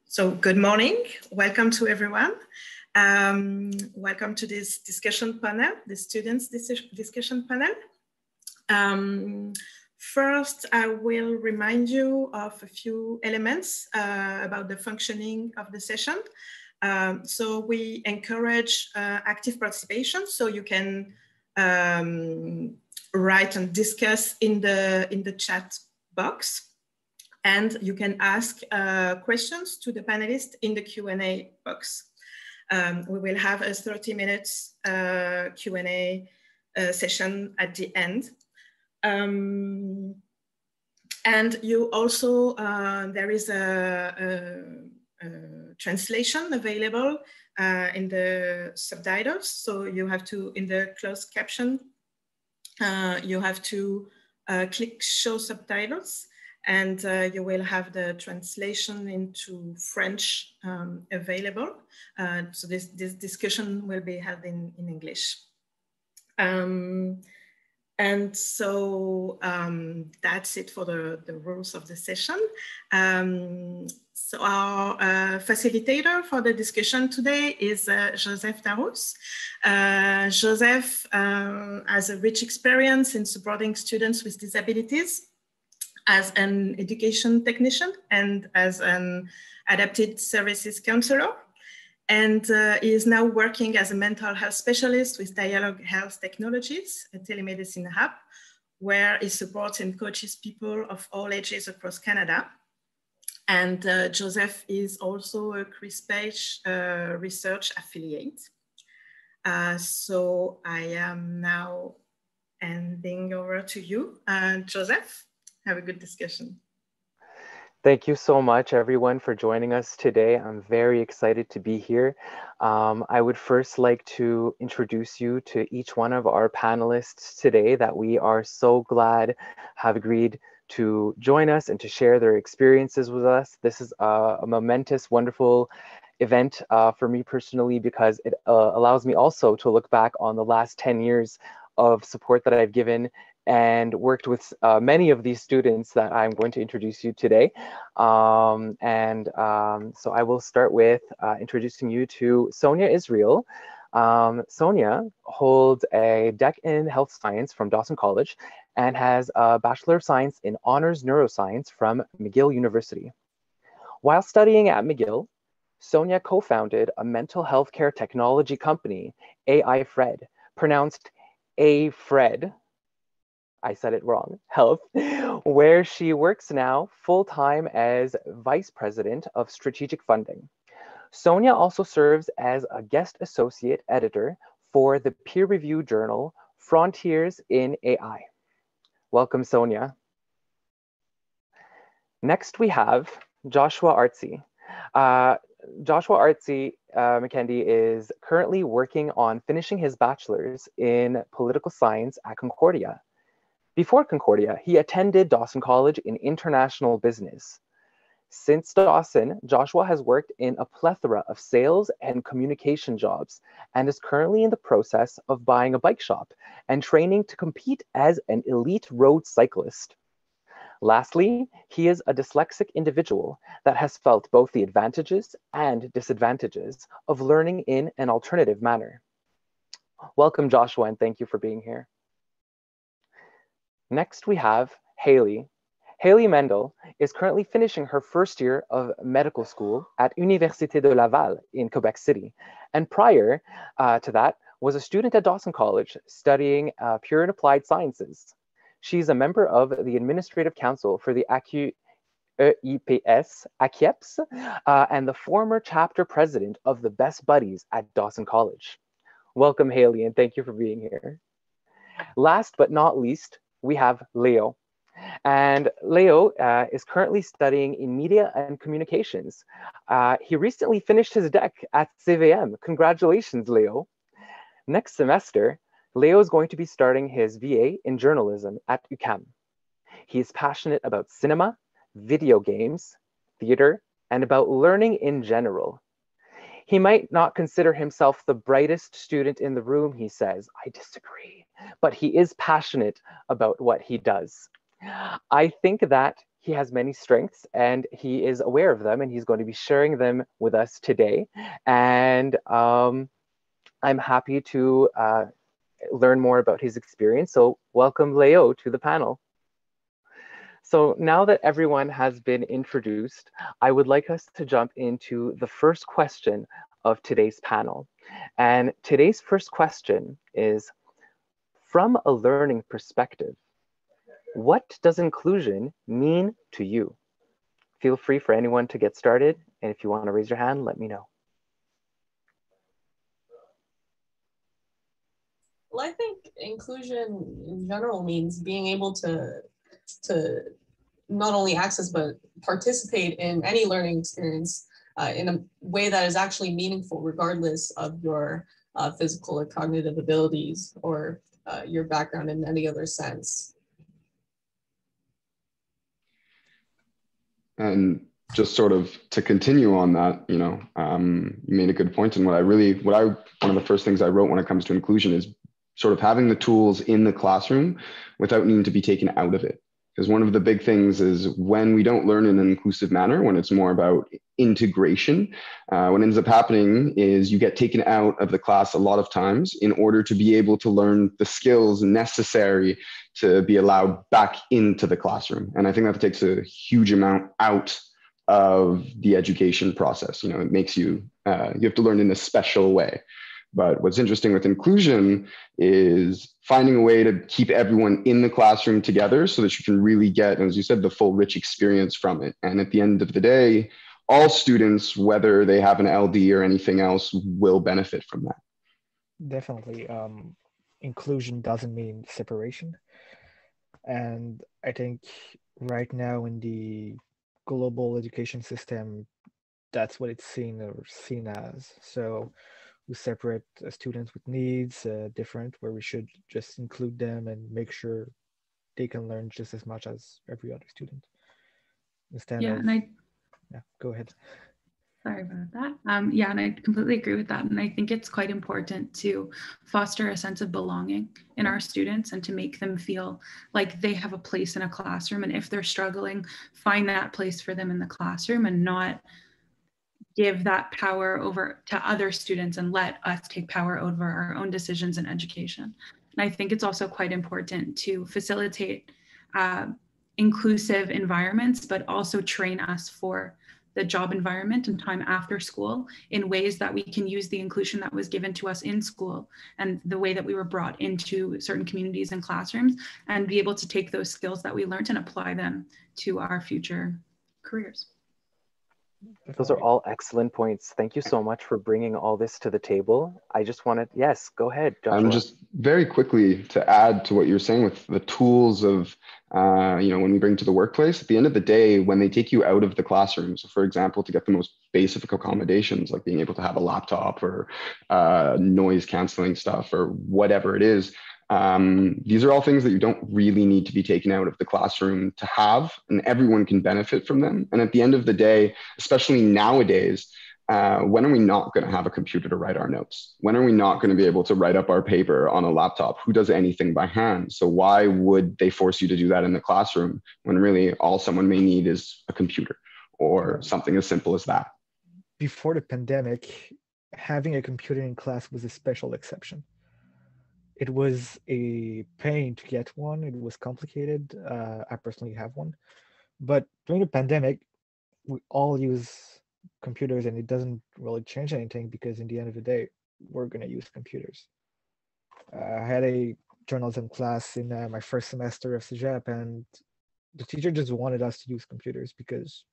So good morning, welcome to everyone. Welcome to this discussion panel, the students discussion panel. First, I will remind you of a few elements about the functioning of the session. So we encourage active participation, so you can write and discuss in the chat box. And you can ask questions to the panelists in the Q&A box. We will have a 30 minutes Q&A session at the end. And you also, there is a translation available in the subtitles. So you have to, in the closed caption, you have to click show subtitles. And you will have the translation into French available. So this discussion will be held in English. And so that's it for the rules of the session. So our facilitator for the discussion today is Joseph Darrous. Joseph has a rich experience in supporting students with disabilities as an education technician and as an adapted services counselor. And he is now working as a mental health specialist with Dialogue Health Technologies, a telemedicine hub, where he supports and coaches people of all ages across Canada. And Joseph is also a CRISPESH Research Affiliate. So I am now handing over to you, Joseph. Have a good discussion. Thank you so much, everyone, for joining us today. I'm very excited to be here. I would first like to introduce you to each one of our panelists today that we are so glad have agreed to join us and to share their experiences with us. This is a momentous, wonderful event for me personally, because it allows me also to look back on the last 10 years of support that I've given and worked with many of these students that I'm going to introduce you today. So I will start with introducing you to Sonia Israël. Sonia holds a DEC in Health Science from Dawson College and has a Bachelor of Science in Honors Neuroscience from McGill University. While studying at McGill, Sonia co-founded a mental health care technology company, AIFRED, pronounced AFRED, I said it wrong, Health, where she works now full-time as Vice President of Strategic Funding. Sonia also serves as a guest associate editor for the peer-reviewed journal Frontiers in AI. Welcome, Sonia. Next, we have Joshua Artzy. Joshua Artzy-McCendie is currently working on finishing his bachelor's in political science at Concordia. Before Concordia, he attended Dawson College in international business. Since Dawson, Joshua has worked in a plethora of sales and communication jobs and is currently in the process of buying a bike shop and training to compete as an elite road cyclist. Lastly, he is a dyslexic individual that has felt both the advantages and disadvantages of learning in an alternative manner. Welcome, Joshua, and thank you for being here. Next, we have Hayley. Hayley Mendel is currently finishing her first year of medical school at Université de Laval in Quebec City. And prior to that, was a student at Dawson College studying pure and applied sciences. She's a member of the Administrative Council for the ACIEPS, and the former chapter president of the Best Buddies at Dawson College. Welcome, Hayley, and thank you for being here. Last but not least, we have Leo. And Leo is currently studying in media and communications. He recently finished his DEC at CVM. Congratulations, Leo. Next semester, Leo is going to be starting his VA in journalism at UQAM. He is passionate about cinema, video games, theater, and about learning in general. He might not consider himself the brightest student in the room, he says. I disagree, but he is passionate about what he does. I think that he has many strengths and he is aware of them, and he's going to be sharing them with us today. And I'm happy to learn more about his experience. So welcome, Leo, to the panel. So now that everyone has been introduced, I would like us to jump into the first question of today's panel. And today's first question is, from a learning perspective, what does inclusion mean to you? Feel free for anyone to get started. And if you want to raise your hand, let me know. Well, I think inclusion in general means being able to not only access, but participate in any learning experience in a way that is actually meaningful, regardless of your physical or cognitive abilities or your background in any other sense. And just sort of to continue on that, you made a good point. And one of the first things I wrote when it comes to inclusion is sort of having the tools in the classroom without needing to be taken out of it. Because one of the big things is when we don't learn in an inclusive manner, when it's more about integration, what ends up happening is you get taken out of the class a lot of times in order to be able to learn the skills necessary to be allowed back into the classroom. And I think that takes a huge amount out of the education process. It makes you have to learn in a special way. But what's interesting with inclusion is finding a way to keep everyone in the classroom together so that you can really get, as you said, the full rich experience from it. And at the end of the day, all students, whether they have an LD or anything else, will benefit from that. Definitely. Inclusion doesn't mean separation. And I think right now in the global education system, that's what it's seen as. So we separate students with needs different, where we should just include them and make sure they can learn just as much as every other student. Instead of, yeah, go ahead. Sorry about that. Yeah, and I completely agree with that. And I think it's quite important to foster a sense of belonging in our students and to make them feel like they have a place in a classroom. And if they're struggling, find that place for them in the classroom and not give that power over to other students and let us take power over our own decisions in education. And I think it's also quite important to facilitate inclusive environments, but also train us for the job environment and time after school in ways that we can use the inclusion that was given to us in school and the way that we were brought into certain communities and classrooms, and be able to take those skills that we learned and apply them to our future careers. Those are all excellent points. Thank you so much for bringing all this to the table. I just wanted, yes, go ahead, Joshua. Just very quickly to add to what you're saying with the tools of, when we bring to the workplace, at the end of the day, when they take you out of the classroom, so for example, to get the most basic accommodations, like being able to have a laptop or noise canceling stuff or whatever it is, these are all things that you don't really need to be taken out of the classroom to have, and everyone can benefit from them. And at the end of the day, especially nowadays, when are we not going to have a computer to write our notes? When are we not going to be able to write up our paper on a laptop? Who does anything by hand? So why would they force you to do that in the classroom when really all someone may need is a computer or something as simple as that? Before the pandemic, having a computer in class was a special exception. It was a pain to get one. It was complicated. I personally have one. But during the pandemic, we all use computers, and it doesn't really change anything because in the end of the day, we're going to use computers. I had a journalism class in my first semester of Cégep, and the teacher just wanted us to use computers because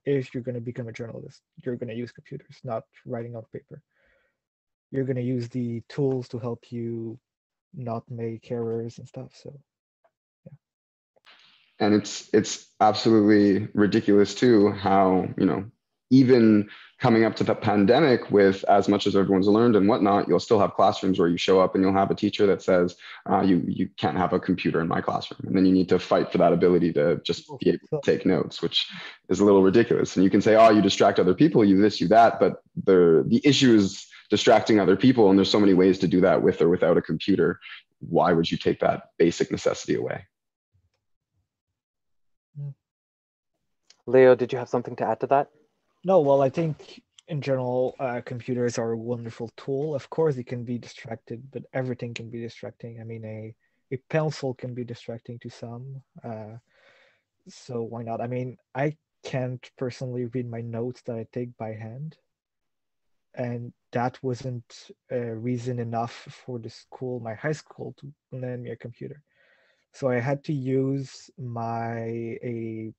if you're going to become a journalist, you're going to use computers, not writing on paper. You're going to use the tools to help you not make errors and stuff. So yeah. And it's absolutely ridiculous too how, even coming up to the pandemic, with as much as everyone's learned and whatnot, you'll still have classrooms where you show up and you'll have a teacher that says, you can't have a computer in my classroom. And then you need to fight for that ability to just be able to take notes, which is a little ridiculous. And you can say, oh, you distract other people, you this, you that, but the issue is distracting other people. And there's so many ways to do that with or without a computer. Why would you take that basic necessity away? Leo, did you have something to add to that? No, well, I think in general, computers are a wonderful tool. Of course, it can be distracted, but everything can be distracting. I mean, a pencil can be distracting to some. So why not? I mean, I can't personally read my notes that I take by hand. And that wasn't a reason enough for the school, my high school, to lend me a computer. So I had to use a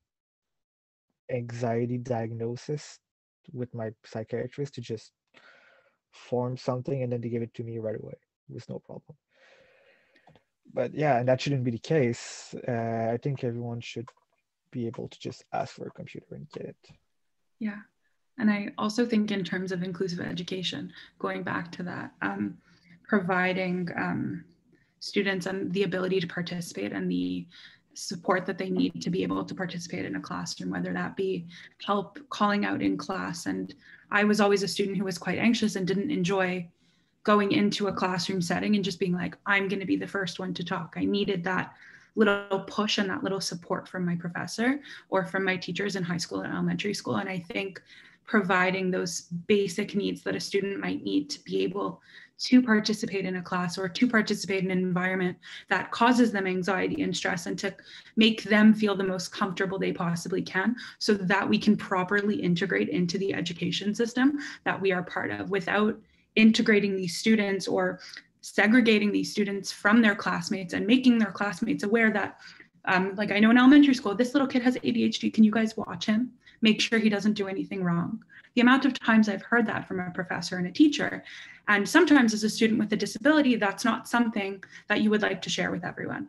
anxiety diagnosis with my psychiatrist to just form something, and then they gave it to me right away. It was no problem. But yeah, and that shouldn't be the case. I think everyone should be able to just ask for a computer and get it. Yeah. And I also think in terms of inclusive education, going back to that, providing students and the ability to participate and the support that they need to be able to participate in a classroom, whether that be help calling out in class. And I was always a student who was quite anxious and didn't enjoy going into a classroom setting and just being like, I'm going to be the first one to talk. I needed that little push and that little support from my professor or from my teachers in high school and elementary school. And I think providing those basic needs that a student might need to be able to participate in a class or to participate in an environment that causes them anxiety and stress, and to make them feel the most comfortable they possibly can, so that we can properly integrate into the education system that we are part of, without integrating these students or segregating these students from their classmates and making their classmates aware that, like I know in elementary school, this little kid has ADHD, can you guys watch him? Make sure he doesn't do anything wrong. The amount of times I've heard that from a professor and a teacher, and sometimes as a student with a disability, that's not something that you would like to share with everyone.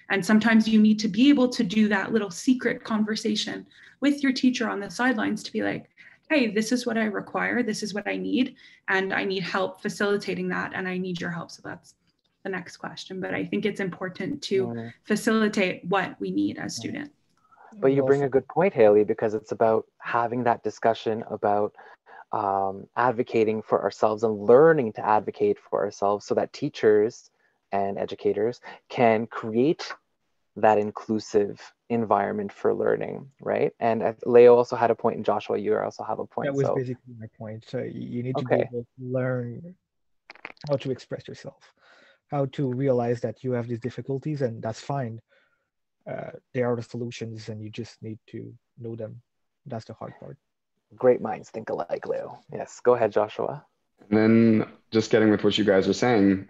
And sometimes you need to be able to do that little secret conversation with your teacher on the sidelines to be like, hey, this is what I require, this is what I need, and I need help facilitating that, and I need your help. So that's the next question. But I think it's important to facilitate what we need as students. But you bring a good point, Hayley, because it's about having that discussion about advocating for ourselves and learning to advocate for ourselves, so that teachers and educators can create that inclusive environment for learning, right? And Leo also had a point, and Joshua, you also have a point. That was basically my point. So you need to be able to learn how to express yourself, how to realize that you have these difficulties, and that's fine. There are the solutions, and you just need to know them. That's the hard part. Great minds think alike, Leo. Yes, go ahead, Joshua. And then just getting with what you guys are saying,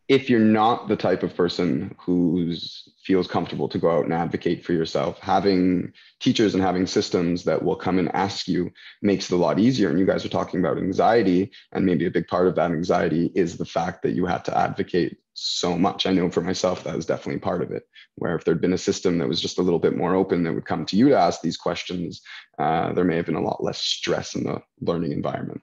if you're not the type of person who feels comfortable to go out and advocate for yourself, having teachers and having systems that will come and ask you makes it a lot easier. And you guys are talking about anxiety, and maybe a big part of that anxiety is the fact that you had to advocate so much. I know for myself, that was definitely part of it, where if there'd been a system that was just a little bit more open, that would come to you to ask these questions, there may have been a lot less stress in the learning environment.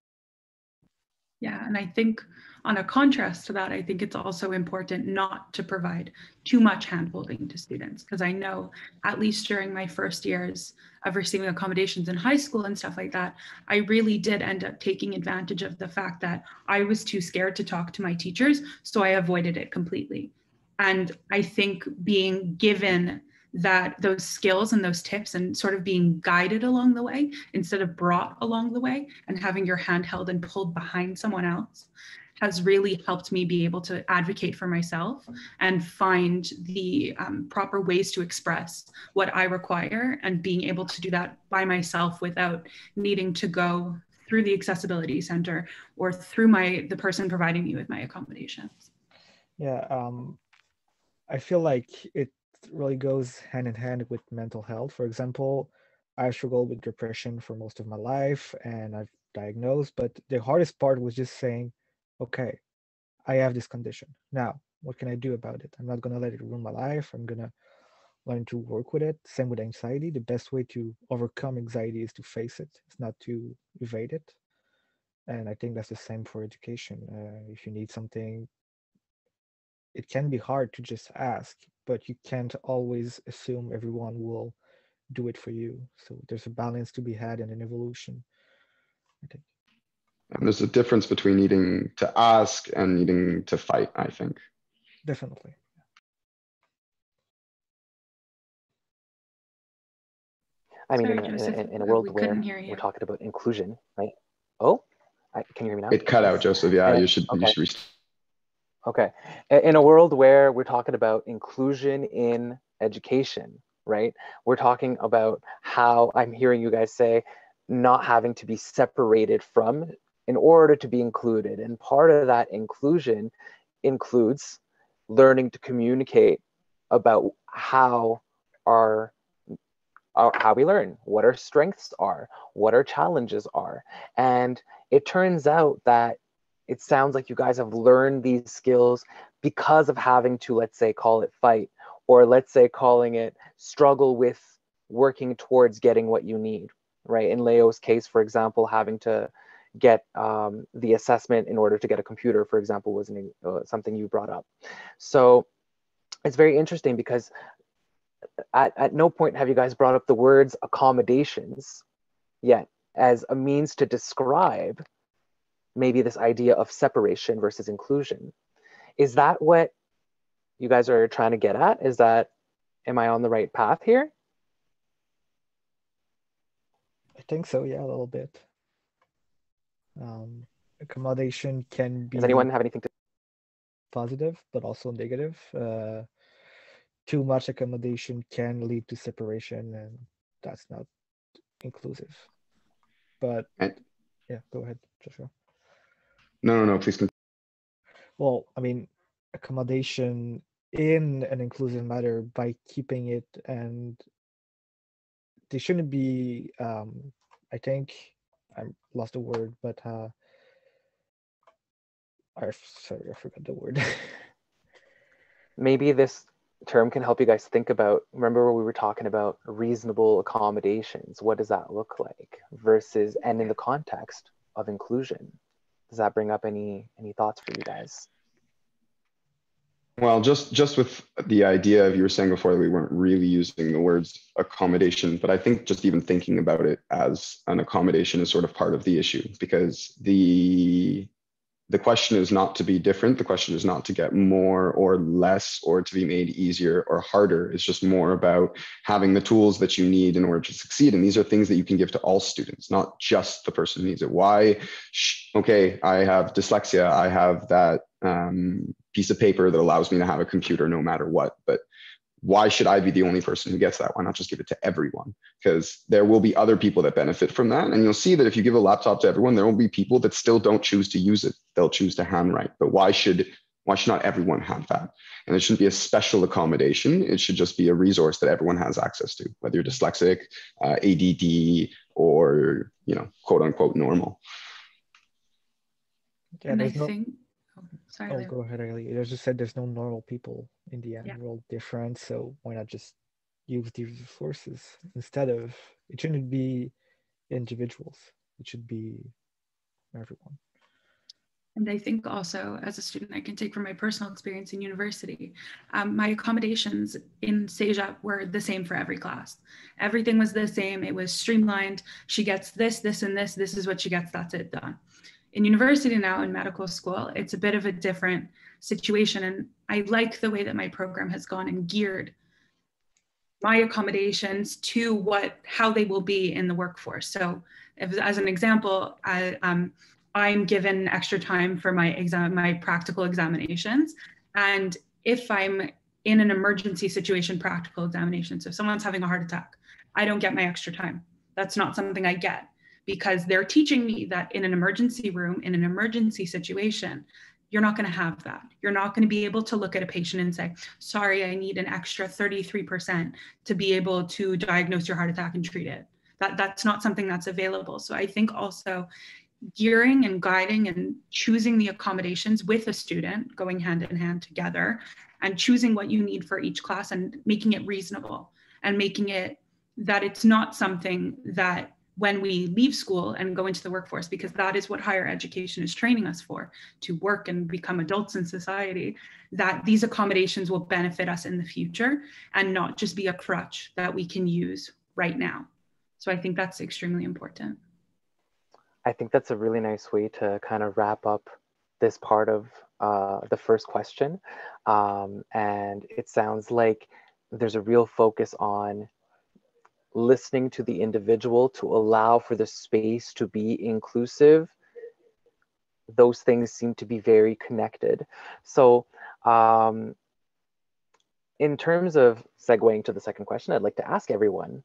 Yeah, and I think on a contrast to that, I think it's also important not to provide too much handholding to students, because I know, at least during my first years of receiving accommodations in high school and stuff like that, I really did end up taking advantage of the fact that I was too scared to talk to my teachers, so I avoided it completely. And I think being given that those skills and those tips and sort of being guided along the way instead of brought along the way and having your hand held and pulled behind someone else has really helped me be able to advocate for myself and find the proper ways to express what I require, and being able to do that by myself without needing to go through the accessibility center or through the person providing me with my accommodations. Yeah, I feel like it really goes hand in hand with mental health. For example, I struggled with depression for most of my life, and I've diagnosed, but the hardest part was just saying, okay, I have this condition. Now, what can I do about it? I'm not going to let it ruin my life. I'm going to learn to work with it. Same with anxiety. The best way to overcome anxiety is to face it. It's not to evade it. And I think that's the same for education. If you need something, it can be hard to just ask, but you can't always assume everyone will do it for you. So there's a balance to be had and an evolution, I think. And there's a difference between needing to ask and needing to fight, I think. Definitely. I mean, Sorry, Joseph, in a world we where couldn't hear you. we're talking about inclusion, right? Oh, can you hear me now? It cut out, Joseph. Yeah, And, you should okay. restart. Okay. In a world where we're talking about inclusion in education, right? We're talking about how I'm hearing you guys say not having to be separated from in order to be included. And part of that inclusion includes learning to communicate about how how we learn, what our strengths are, what our challenges are. And it turns out that it sounds like you guys have learned these skills because of having to, let's say, call it fight, or let's say calling it struggle with working towards getting what you need, right? In Leo's case, for example, having to get the assessment in order to get a computer, for example, was something you brought up. So it's very interesting because at no point have you guys brought up the words accommodations yet as a means to describe maybe this idea of separation versus inclusion. Is that what you guys are trying to get at? Am I on the right path here? I think so, yeah, a little bit. Accommodation can be Does anyone have anything to positive, but also negative. Too much accommodation can lead to separation, and that's not inclusive. But yeah, go ahead, Joshua. No, please continue. Well, I mean, accommodation in an inclusive manner by keeping it, and they shouldn't be, I think, I lost the word, but sorry, I forgot the word. Maybe this term can help you guys think about, remember when we were talking about reasonable accommodations, what does that look like versus, and in the context of inclusion? Does that bring up any thoughts for you guys? Well, just with the idea of, you were saying before that we weren't really using the words accommodation, but I think just even thinking about it as an accommodation is sort of part of the issue, because the question is not to be different. The question is not to get more or less or to be made easier or harder. It's just more about having the tools that you need in order to succeed. And these are things that you can give to all students, not just the person who needs it. Why? Okay, I have dyslexia. I have that piece of paper that allows me to have a computer no matter what. But why should I be the only person who gets that? Why not just give it to everyone? Because there will be other people that benefit from that. And you'll see that if you give a laptop to everyone, there will be people that still don't choose to use it. They'll choose to handwrite. But why should not everyone have that? And it shouldn't be a special accommodation. It should just be a resource that everyone has access to, whether you're dyslexic, ADD, or, quote unquote, normal. Yeah, and I think, sorry. Oh, go ahead, Hayley. I just said there's no normal people in the end. Yeah. We're all different, so why not just use these resources instead of, it shouldn't be individuals. It should be everyone. And I think also as a student, I can take from my personal experience in university, my accommodations in Cégep were the same for every class. Everything was the same. It was streamlined. She gets this, this, and this. This is what she gets. That's it, done. In university now, in medical school, it's a bit of a different situation. And I like the way that my program has gone and geared my accommodations to how they will be in the workforce. So as an example, I'm given extra time for my practical examinations. And if I'm in an emergency situation, practical examination, so if someone's having a heart attack, I don't get my extra time. That's not something I get, because they're teaching me that in an emergency room, in an emergency situation, you're not going to have that. You're not going to be able to look at a patient and say, sorry, I need an extra 33% to be able to diagnose your heart attack and treat it. That's not something that's available. So I think also gearing and guiding and choosing the accommodations with a student, going hand in hand together, and choosing what you need for each class and making it reasonable, and making it that it's not something that when we leave school and go into the workforce, because that is what higher education is training us for, to work and become adults in society, that these accommodations will benefit us in the future and not just be a crutch that we can use right now. So I think that's extremely important. I think that's a really nice way to kind of wrap up this part of the first question. And it sounds like there's a real focus on listening to the individual to allow for the space to be inclusive, those things seem to be very connected. So in terms of segueing to the second question, I'd like to ask everyone,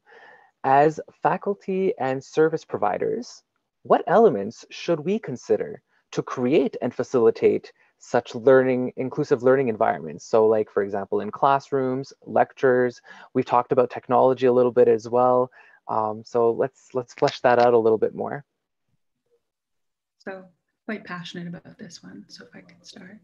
as faculty and service providers, what elements should we consider to create and facilitate such inclusive learning environments? So like, for example, in classrooms, lectures, we've talked about technology a little bit as well. So let's flesh that out a little bit more. So quite passionate about this one. So if I could start.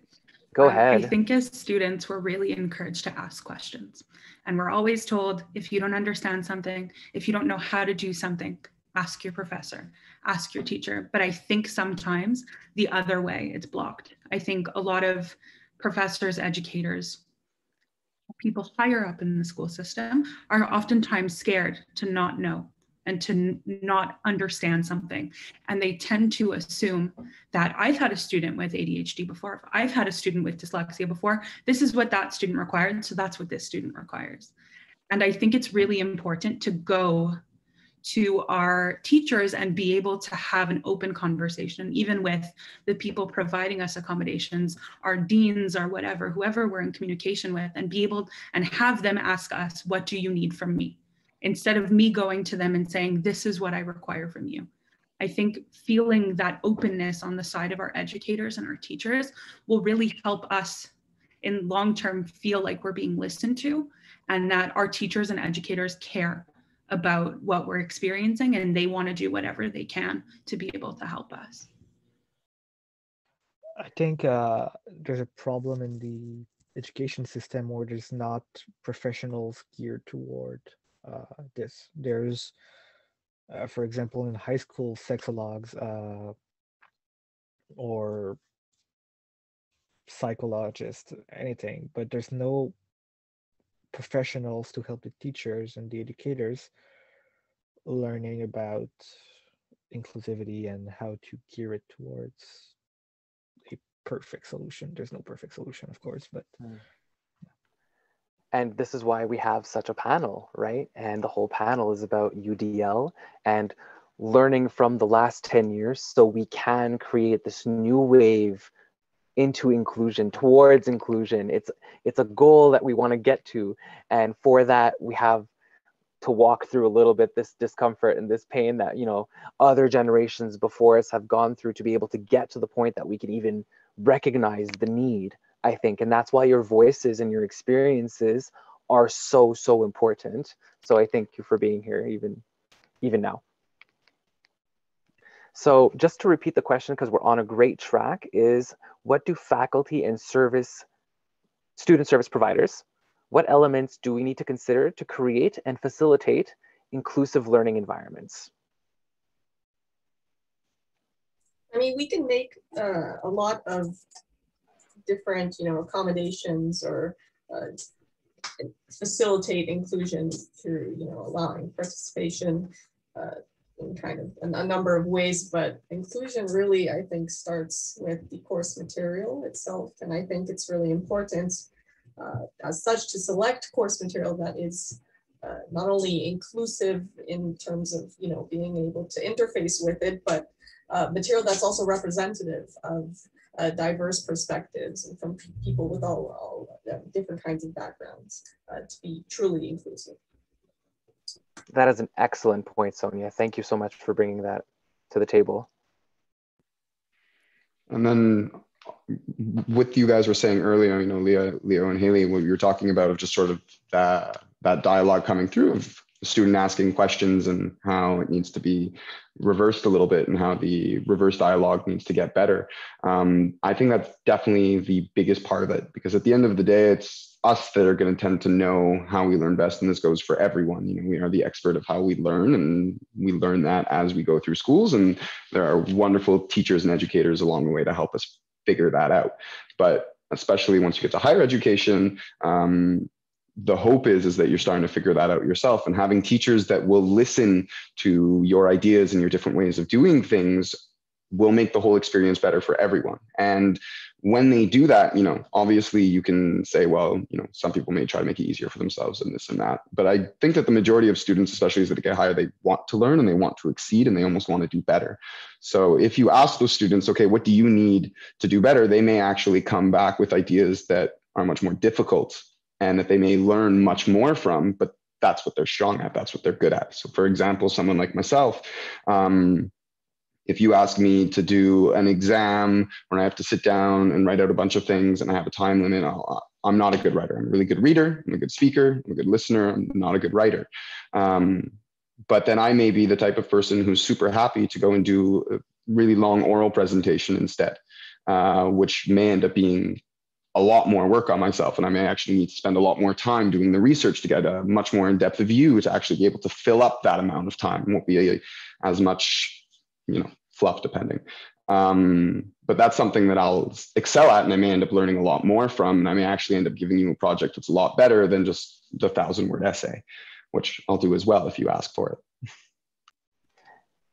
Go ahead. I think as students, we're really encouraged to ask questions. And we're always told, if you don't understand something, if you don't know how to do something, ask your professor, ask your teacher. But I think sometimes the other way, it's blocked. I think a lot of professors, educators, people higher up in the school system are oftentimes scared to not know and to not understand something. And they tend to assume that I've had a student with ADHD before, I've had a student with dyslexia before, this is what that student required, so that's what this student requires. And I think it's really important to go to our teachers and be able to have an open conversation, even with the people providing us accommodations, our deans or whatever, whoever we're in communication with, and be able and have them ask us, what do you need from me? Instead of me going to them and saying, this is what I require from you. I think feeling that openness on the side of our educators and our teachers will really help us in long-term feel like we're being listened to, and that our teachers and educators care about what we're experiencing and they want to do whatever they can to be able to help us. I think there's a problem in the education system where there's not professionals geared toward this. There's, for example, in high school, sexologues or psychologists, anything, but there's no professionals to help the teachers and the educators learning about inclusivity and how to gear it towards a perfect solution. There's no perfect solution, of course, but and this is why we have such a panel, right? And the whole panel is about UDL and learning from the last 10 years so we can create this new wave into inclusion, towards inclusion. It's a goal that we want to get to. And for that, we have to walk through a little bit this discomfort and this pain that, you know, other generations before us have gone through to be able to get to the point that we can even recognize the need, I think. And that's why your voices and your experiences are so, so important. So I thank you for being here even now. So just to repeat the question, because we're on a great track, is what do faculty and student service providers, what elements do we need to consider to create and facilitate inclusive learning environments? I mean, we can make a lot of different, accommodations or facilitate inclusion through, allowing participation in kind of a number of ways, but inclusion really, I think, starts with the course material itself. And I think it's really important as such to select course material that is not only inclusive in terms of, being able to interface with it, but material that's also representative of diverse perspectives and from people with all different kinds of backgrounds to be truly inclusive. That is an excellent point, Sonia. Thank you so much for bringing that to the table. And then what you guys were saying earlier, Leo and Hayley, what you were talking about of just sort of that dialogue coming through of the student asking questions and how it needs to be reversed a little bit and how the reverse dialogue needs to get better. I think that's definitely the biggest part of it, because at the end of the day, it's us that are going to tend to know how we learn best. And this goes for everyone. We are the expert of how we learn, and we learn that as we go through schools. And there are wonderful teachers and educators along the way to help us figure that out. But especially once you get to higher education, the hope is that you're starting to figure that out yourself, and having teachers that will listen to your ideas and your different ways of doing things will make the whole experience better for everyone. And when they do that, you know, obviously you can say, well, you know, some people may try to make it easier for themselves and this and that. But I think that the majority of students, especially as they get higher, they want to learn and they want to exceed and they almost want to do better. So if you ask those students, okay, what do you need to do better? They may actually come back with ideas that are much more difficult and that they may learn much more from, but that's what they're strong at. That's what they're good at. So for example, someone like myself, if you ask me to do an exam where I have to sit down and write out a bunch of things and I have a time limit, I'm not a good writer. I'm a really good reader. I'm a good speaker. I'm a good listener. I'm not a good writer. But then I may be the type of person who's super happy to go and do a really long oral presentation instead, which may end up being a lot more work on myself. And I may actually need to spend a lot more time doing the research to get a much more in-depth view to actually be able to fill up that amount of time. It won't be as much, you know, fluff depending. But that's something that I'll excel at and I may end up learning a lot more from. And I may actually end up giving you a project that's a lot better than just the 1,000-word essay, which I'll do as well if you ask for it.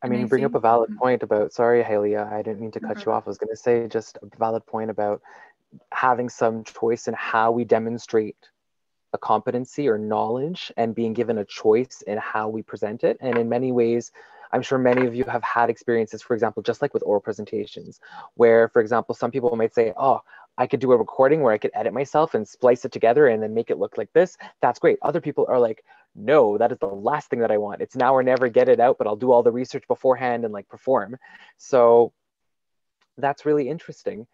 I mean, you bring up a valid point about, sorry, Hayley, I didn't mean to cut you off. I was going to say just a valid point about having some choice in how we demonstrate a competency or knowledge and being given a choice in how we present it. And in many ways, I'm sure many of you have had experiences, for example, just like with oral presentations, where, for example, some people might say, oh, I could do a recording where I could edit myself and splice it together and then make it look like this. That's great. Other people are like, no, that is the last thing that I want. It's now or never, get it out, but I'll do all the research beforehand and like perform. So that's really interesting.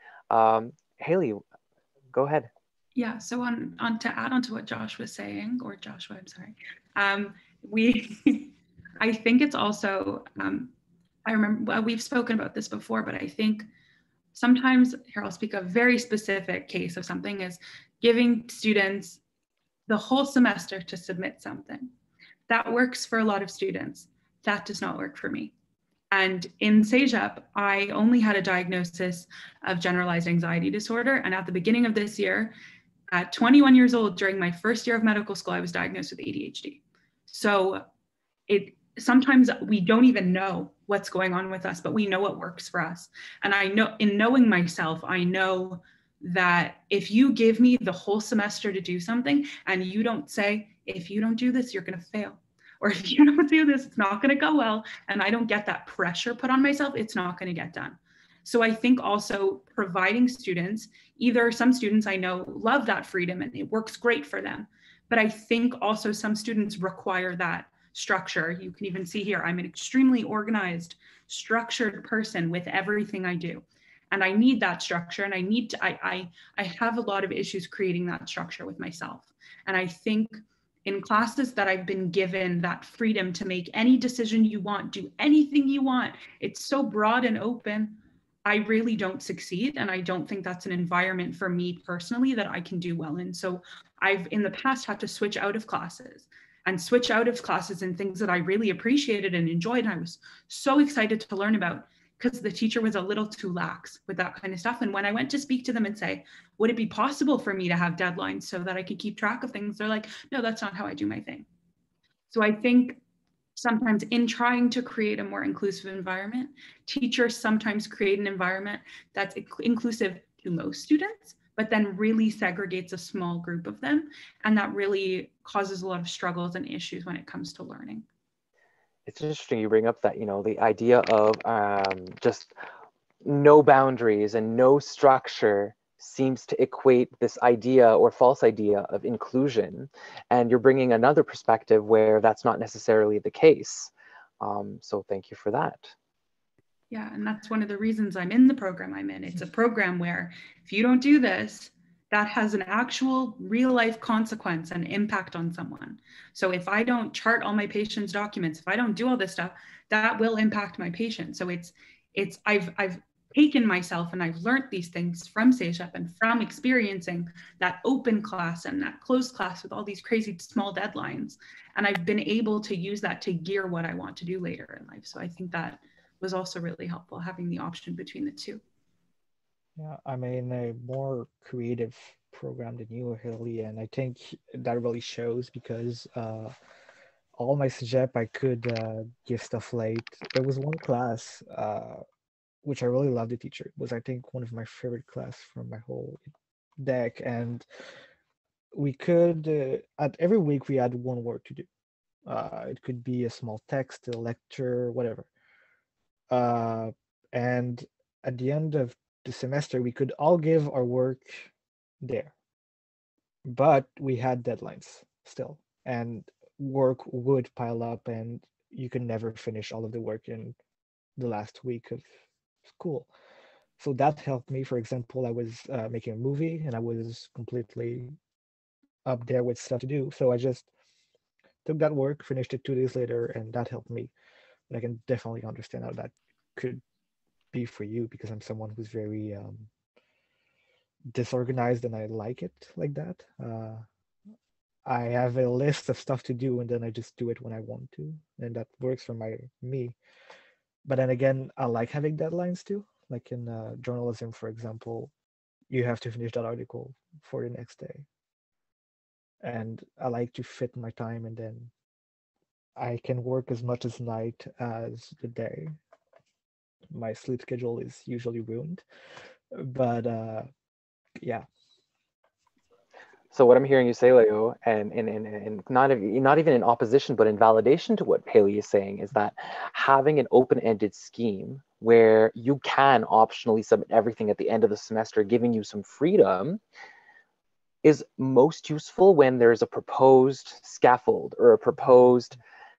Hayley, go ahead. Yeah, so on to add on to what Josh was saying, or Joshua, I'm sorry. I think it's also, I remember we've spoken about this before, but I think sometimes, here I'll speak a very specific case of something, is giving students the whole semester to submit something. That works for a lot of students. That does not work for me. And in Cégep, I only had a diagnosis of generalized anxiety disorder. And at the beginning of this year, at 21 years old, during my first year of medical school, I was diagnosed with ADHD. So sometimes we don't even know what's going on with us, but we know what works for us. And I know, in knowing myself, I know that if you give me the whole semester to do something and you don't say, if you don't do this, you're going to fail. Or if you don't do this, it's not going to go well. And I don't get that pressure put on myself, it's not going to get done. So I think also providing students, either some students I know love that freedom and it works great for them. But I think also some students require that structure. You can even see here, I'm an extremely organized, structured person with everything I do. And I need that structure, and I have a lot of issues creating that structure with myself. And I think in classes that I've been given that freedom to make any decision you want, do anything you want, it's so broad and open, I really don't succeed. And I don't think that's an environment for me personally that I can do well in. So I've in the past had to switch out of classes in things that I really appreciated and enjoyed. And I was so excited to learn about, because the teacher was a little too lax with that kind of stuff. And when I went to speak to them and say, would it be possible for me to have deadlines so that I could keep track of things? They're like, no, that's not how I do my thing. So I think sometimes in trying to create a more inclusive environment, teachers sometimes create an environment that's inclusive to most students, but then really segregates a small group of them. And that really causes a lot of struggles and issues when it comes to learning. It's interesting you bring up that, you know, the idea of just no boundaries and no structure seems to equate this idea or false idea of inclusion. And you're bringing another perspective where that's not necessarily the case. So thank you for that. Yeah, and that's one of the reasons I'm in the program I'm in. It's a program where if you don't do this, that has an actual real life consequence and impact on someone. So if I don't chart all my patients' documents, if I don't do all this stuff, that will impact my patient. So I've taken myself and I've learned these things from Cégep and from experiencing that open class and that closed class with all these crazy small deadlines. And I've been able to use that to gear what I want to do later in life. So I think that was also really helpful, having the option between the two. Yeah, I'm in a more creative program than you, Hayley, and I think that really shows because all my Cégep I could give stuff late. There was one class which I really loved the teacher. It was, I think, one of my favorite class from my whole deck. And we could, at every week, we had one work to do. It could be a small text, a lecture, whatever. And at the end of the semester, we could all give our work there. But we had deadlines still, and work would pile up, and you could never finish all of the work in the last week of school. So that helped me. For example, I was making a movie, and I was completely up there with stuff to do. So I just took that work, finished it 2 days later, and that helped me. But I can definitely understand how that could be for you, because I'm someone who's very disorganized, and I like it like that. I have a list of stuff to do, and then I just do it when I want to, and that works for me. But then again, I like having deadlines too. Like in journalism, for example, you have to finish that article for the next day. And I like to fit my time, and then I can work as much as night as the day. My sleep schedule is usually ruined, but yeah. So what I'm hearing you say, Leo, and not even in opposition, but in validation to what Hayley is saying, is that having an open-ended scheme where you can optionally submit everything at the end of the semester, giving you some freedom, is most useful when there's a proposed scaffold or a proposed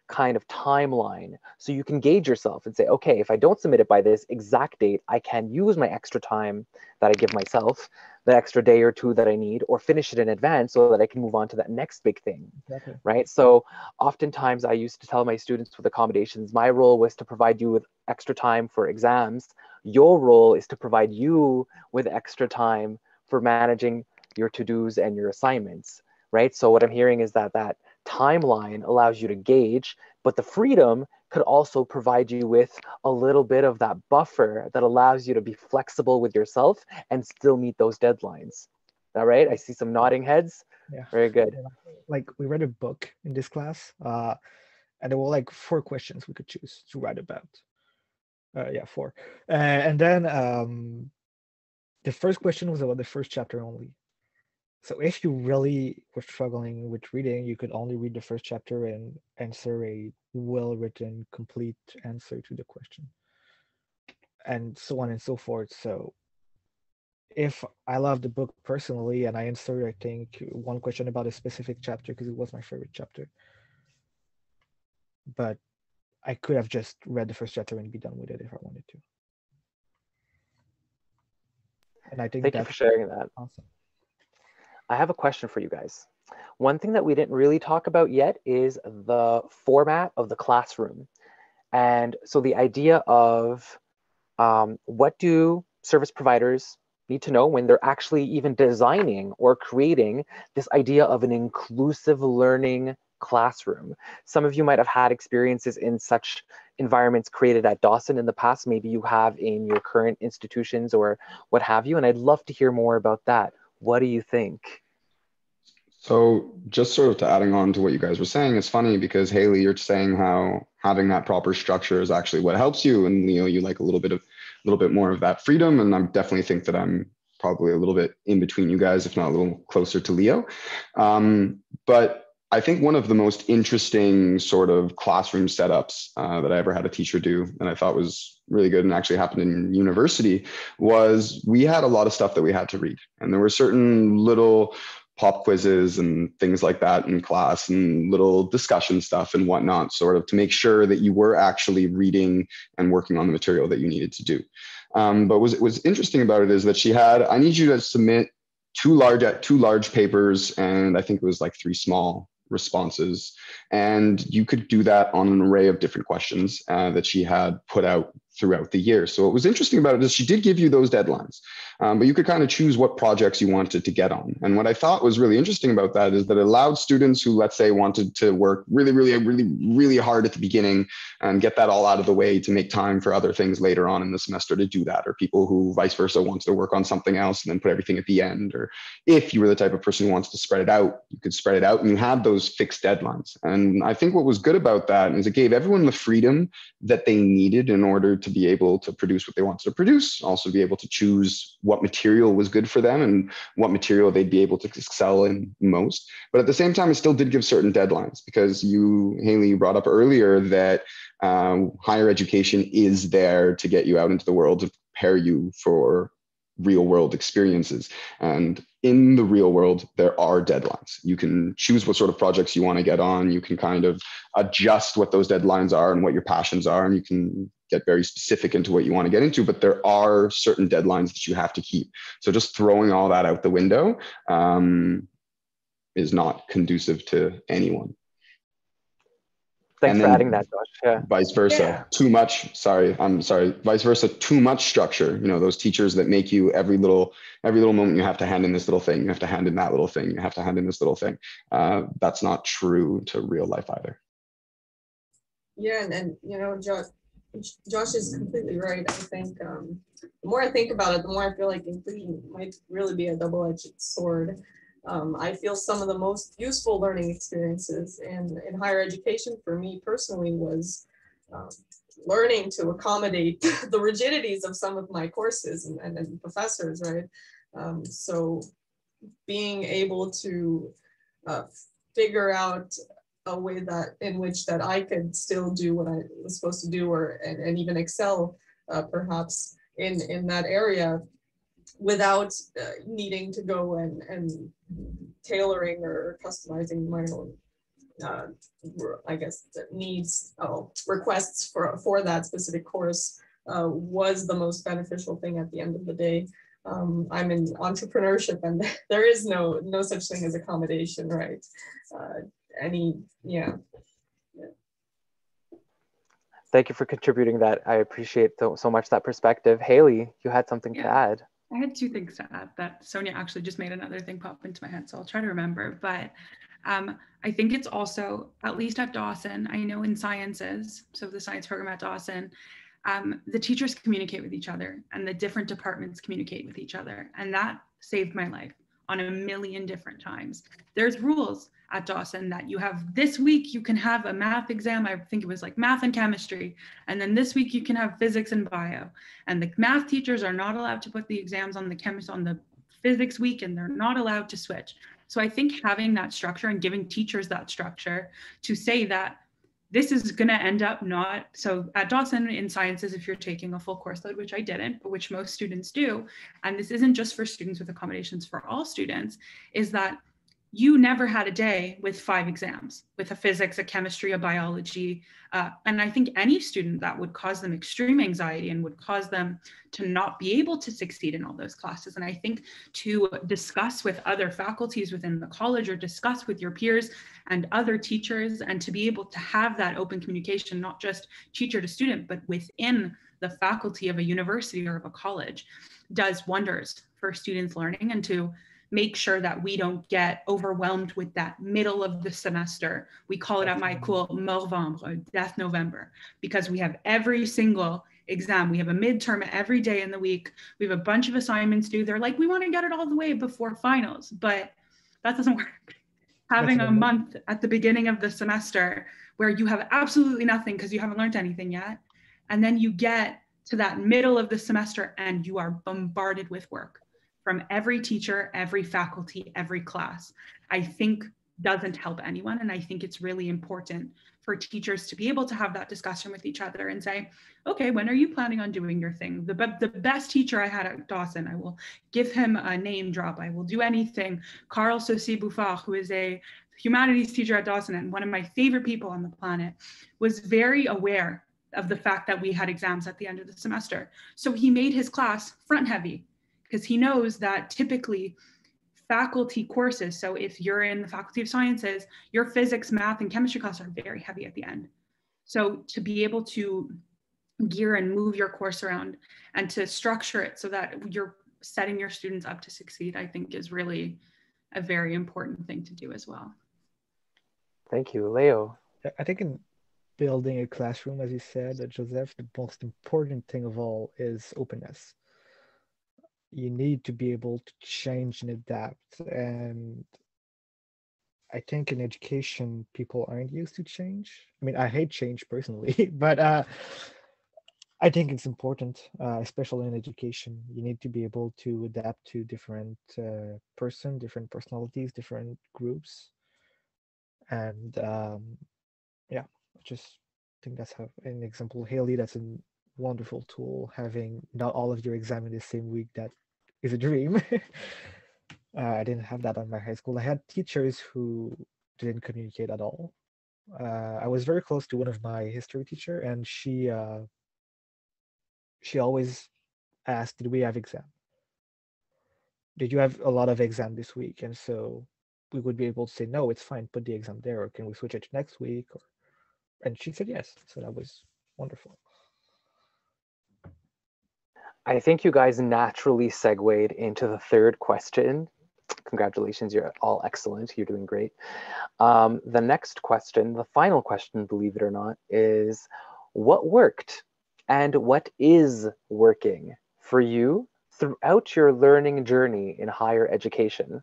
kind of timeline. So you can gauge yourself and say, okay, if I don't submit it by this exact date, I can use my extra time that I give myself, the extra day or two that I need, or finish it in advance so that I can move on to that next big thing. Exactly. Right? So oftentimes I used to tell my students with accommodations, my role was to provide you with extra time for exams. Your role is to provide you with extra time for managing your to-dos and your assignments, right? So what I'm hearing is that that timeline allows you to gauge, but the freedom could also provide you with a little bit of that buffer that allows you to be flexible with yourself and still meet those deadlines. Is that right? I see some nodding heads. Yeah. Very good. Like we read a book in this class, and there were like 4 questions we could choose to write about. 4. And then the first question was about the first chapter only. So if you really were struggling with reading, you could only read the first chapter and answer a well-written, complete answer to the question, and so on and so forth. So if I love the book personally and I answered, I think, one question about a specific chapter because it was my favorite chapter, but I could have just read the first chapter and be done with it if I wanted to. And I think Thank you for sharing that. Awesome. I have a question for you guys. One thing that we didn't really talk about yet is the format of the classroom. And so the idea of what do service providers need to know when they're actually even designing or creating this idea of an inclusive learning classroom. Some of you might have had experiences in such environments created at Dawson in the past. Maybe you have in your current institutions or what have you. And I'd love to hear more about that. What do you think? So just sort of to adding on to what you guys were saying, it's funny because Hayley, you're saying how having that proper structure is actually what helps you. And Leo, you like a little bit more of that freedom. And I definitely think that I'm probably a little bit in between you guys, if not a little closer to Leo. But I think one of the most interesting sort of classroom setups that I ever had a teacher do, and I thought was really good and actually happened in university, was we had a lot of stuff that we had to read. And there were certain little pop quizzes and things like that in class and little discussion stuff and whatnot, sort of to make sure that you were actually reading and working on the material that you needed to do. But what was interesting about it is that she had, I need you to submit two large papers, and I think it was like 3 small responses. And you could do that on an array of different questions that she had put out throughout the year. So what was interesting about it is she did give you those deadlines, but you could kind of choose what projects you wanted to get on. And what I thought was really interesting about that is that it allowed students who, let's say, wanted to work really hard at the beginning and get that all out of the way to make time for other things later on in the semester to do that, or people who vice versa wanted to work on something else and then put everything at the end. Or if you were the type of person who wants to spread it out, you could spread it out, and you had those fixed deadlines. And I think what was good about that is it gave everyone the freedom that they needed in order to be able to produce what they wanted to produce, also be able to choose what material was good for them and what material they'd be able to excel in most. But at the same time, it still did give certain deadlines, because you, Hayley, brought up earlier that higher education is there to get you out into the world, to prepare you for real world experiences. And in the real world, there are deadlines. You can choose what sort of projects you want to get on. You can kind of adjust what those deadlines are and what your passions are, and you can get very specific into what you want to get into, but there are certain deadlines that you have to keep. So just throwing all that out the window is not conducive to anyone. Thanks for adding that, Josh. Yeah. Vice versa, too much. Vice versa, too much structure. You know, those teachers that make you every little moment you have to hand in this little thing, you have to hand in that little thing, you have to hand in this little thing. That's not true to real life either. Yeah, and you know, Josh is completely right. I think the more I think about it, the more I feel like inclusion might really be a double-edged sword. I feel some of the most useful learning experiences in higher education for me personally was learning to accommodate the rigidities of some of my courses and professors, right? So being able to figure out a way in which I could still do what I was supposed to do, and even excel perhaps in that area, without needing to go and tailoring or customizing my own, I guess, requests for that specific course was the most beneficial thing at the end of the day. I'm in entrepreneurship, and there is no such thing as accommodation, right? Thank you for contributing that. I appreciate so much that perspective. Hayley, you had something to add. I had two things to add that Sonia actually just made another thing pop into my head, so I'll try to remember. But I think it's also, at least at Dawson, I know in sciences, so the science program at Dawson, the teachers communicate with each other and the different departments communicate with each other. And that saved my life on a million different times. There's rules at Dawson that you have this week, you can have a math exam. I think it was like math and chemistry. And then this week you can have physics and bio. And the math teachers are not allowed to put the exams on the physics week, and they're not allowed to switch. So I think having that structure and giving teachers that structure to say that this is going to end up not, so at Dawson in sciences, if you're taking a full course load, which I didn't, but which most students do, and this isn't just for students with accommodations, for all students, is that you never had a day with 5 exams, with a physics, a chemistry, a biology. And I think any student, that would cause them extreme anxiety and would cause them to not be able to succeed in all those classes. And I think to discuss with other faculties within the college, or discuss with your peers and other teachers, and to be able to have that open communication, not just teacher to student, but within the faculty of a university or of a college, does wonders for students' learning, and to make sure that we don't get overwhelmed with that middle of the semester. We call it at my school November, Death November, because we have every single exam. We have a midterm every day in the week. We have a bunch of assignments due. They're like, we want to get it all the way before finals, but that doesn't work. Having a month at the beginning of the semester where you have absolutely nothing because you haven't learned anything yet, and then you get to that middle of the semester and you are bombarded with work from every teacher, every faculty, every class, I think doesn't help anyone. And I think it's really important for teachers to be able to have that discussion with each other and say, okay, when are you planning on doing your thing? The best teacher I had at Dawson, I will give him a name drop. I will do anything. Carl Saucy-Bouffard, who is a humanities teacher at Dawson and one of my favorite people on the planet, was very aware of the fact that we had exams at the end of the semester. So he made his class front heavy, because he knows that typically faculty courses, so if you're in the Faculty of Sciences, your physics, math, and chemistry classes are very heavy at the end. So to be able to gear and move your course around and to structure it so that you're setting your students up to succeed, I think is really a very important thing to do as well. Thank you. Leo? I think in building a classroom, as you said, Joseph, the most important thing of all is openness. You need to be able to change and adapt. And I think in education, people aren't used to change. I mean, I hate change personally, but I think it's important, especially in education. You need to be able to adapt to different different personalities, different groups, and yeah, just think that's how an example. Hayley, that's a wonderful tool. Having not all of your exam in the same week, that is a dream. I didn't have that on my high school. I had teachers who didn't communicate at all. I was very close to one of my history teacher, and she always asked, "Did we have exam? Did you have a lot of exam this week?" And so we would be able to say, "No, it's fine. Put the exam there, or can we switch it to next week?" And she said yes. So that was wonderful. I think you guys naturally segued into the third question. Congratulations, you're all excellent. You're doing great. The next question, the final question, believe it or not, is what worked and what is working for you throughout your learning journey in higher education?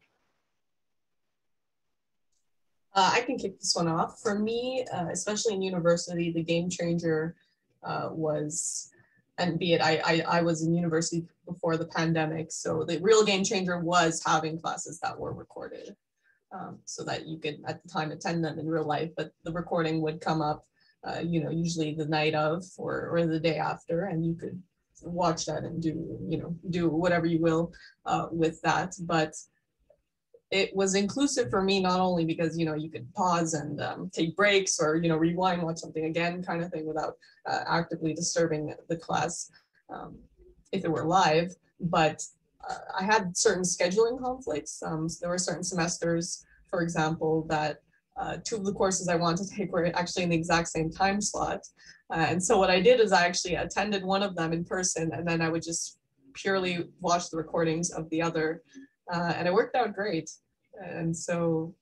I can kick this one off. For me, especially in university, the game changer was, and be it, I was in university before the pandemic, so the real game changer was having classes that were recorded, so that you could at the time attend them in real life, but the recording would come up, usually the night of or the day after, and you could watch that and do whatever you will with that. But it was inclusive for me, not only because, you could pause and take breaks or, rewind, watch something again kind of thing without actively disturbing the class if it were live, but I had certain scheduling conflicts. So there were certain semesters, for example, that two of the courses I wanted to take were actually in the exact same time slot. And so what I did is I actually attended one of them in person, and then I would just purely watch the recordings of the other. And it worked out great. And so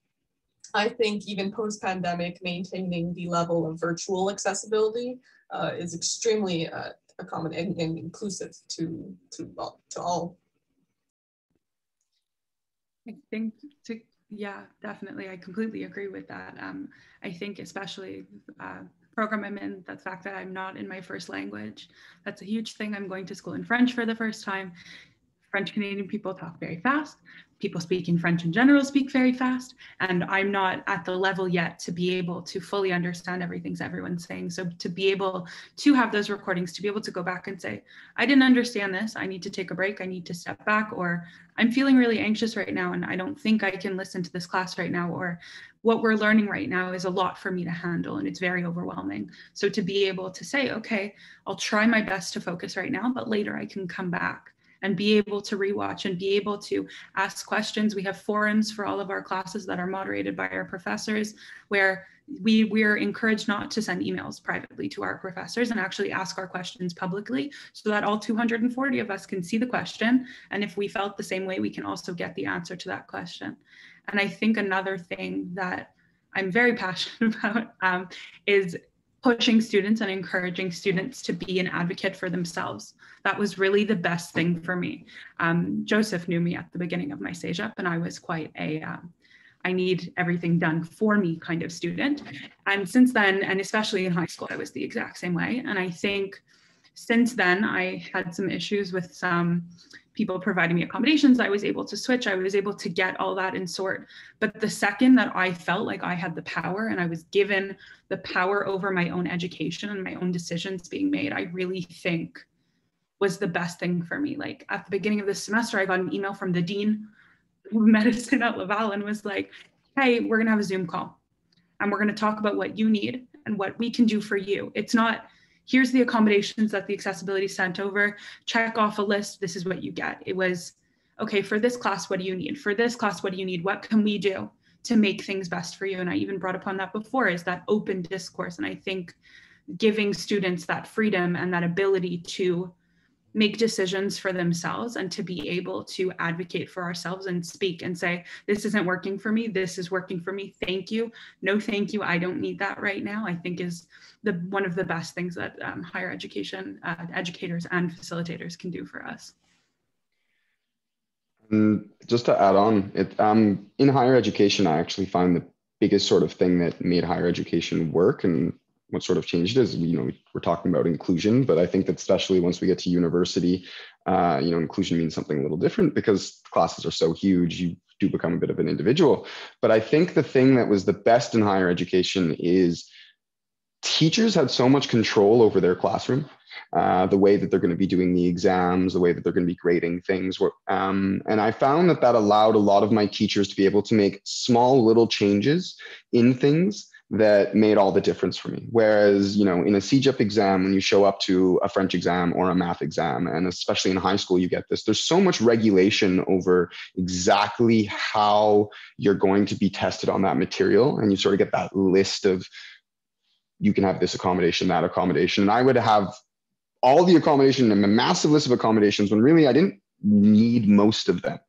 I think even post-pandemic, maintaining the level of virtual accessibility is extremely common and inclusive to all. I think yeah, definitely. I completely agree with that. I think especially program I'm in, the fact that I'm not in my first language, that's a huge thing. I'm going to school in French for the first time. French Canadian people talk very fast. People speaking French in general speak very fast. And I'm not at the level yet to be able to fully understand everything everyone's saying. So to be able to have those recordings, to be able to go back and say, I didn't understand this, I need to take a break, I need to step back, or I'm feeling really anxious right now and I don't think I can listen to this class right now, or what we're learning right now is a lot for me to handle and it's very overwhelming. So to be able to say, okay, I'll try my best to focus right now, but later I can come back and be able to rewatch and be able to ask questions. We have forums for all of our classes that are moderated by our professors, where we're encouraged not to send emails privately to our professors and actually ask our questions publicly so that all 240 of us can see the question. And if we felt the same way, we can also get the answer to that question. And I think another thing that I'm very passionate about is pushing students and encouraging students to be an advocate for themselves. That was really the best thing for me. Joseph knew me at the beginning of my Cégep, and I was quite a, I need everything done for me kind of student. And since then, and especially in high school, I was the exact same way. And I think since then, I had some issues with some people providing me accommodations. I was able to switch. I was able to get all that in sort. But the second that I felt like I had the power and I was given the power over my own education and my own decisions being made, I really think was the best thing for me. Like at the beginning of this semester, I got an email from the dean of medicine at Laval and was like, hey, we're gonna have a Zoom call and we're gonna talk about what you need and what we can do for you. It's not, here's the accommodations that the accessibility sent over, check off a list, this is what you get. It was, okay, for this class, what do you need? For this class, what do you need? What can we do to make things best for you? And I even brought upon that before, is that open discourse. And I think giving students that freedom and that ability to make decisions for themselves and to be able to advocate for ourselves and speak and say, this isn't working for me, this is working for me, thank you, no thank you, I don't need that right now, I think is one of the best things that higher education educators and facilitators can do for us. Just to add on, in higher education, I actually find the biggest sort of thing that made higher education work and what sort of changed is, we're talking about inclusion, but I think that especially once we get to university, inclusion means something a little different because classes are so huge, you do become a bit of an individual. But I think the thing that was the best in higher education is teachers had so much control over their classroom, the way that they're going to be doing the exams, the way that they're going to be grading things. And I found that that allowed a lot of my teachers to be able to make small little changes in things that made all the difference for me. Whereas, in a Cégep exam, when you show up to a French exam or a math exam, and especially in high school, you get this, there's so much regulation over exactly how you're going to be tested on that material. And you sort of get that list of, you can have this accommodation, that accommodation. And I would have all the accommodation and a massive list of accommodations when really I didn't need most of them.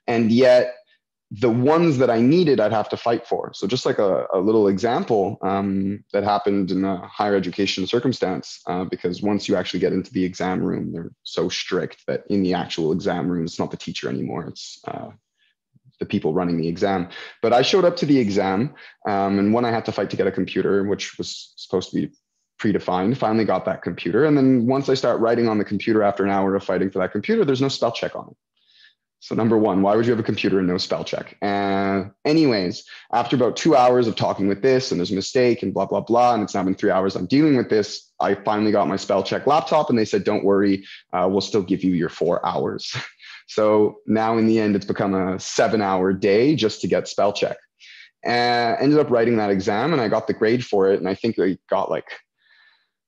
And yet the ones that I needed, I'd have to fight for. So just like a little example that happened in a higher education circumstance, because once you actually get into the exam room, they're so strict that in the actual exam room, it's not the teacher anymore. It's the people running the exam. But I showed up to the exam, and one, I had to fight to get a computer, which was supposed to be predefined. Finally got that computer. And then once I start writing on the computer after an hour of fighting for that computer, there's no spell check on it. So number one, why would you have a computer and no spell check? Anyways, after about 2 hours of talking with this, and there's a mistake and blah, blah, blah, and it's now been 3 hours I'm dealing with this, I finally got my spell check laptop, and they said, don't worry, we'll still give you your 4 hours. So now in the end, it's become a 7-hour day just to get spell check. Ended up writing that exam, and I got the grade for it. And I think I got like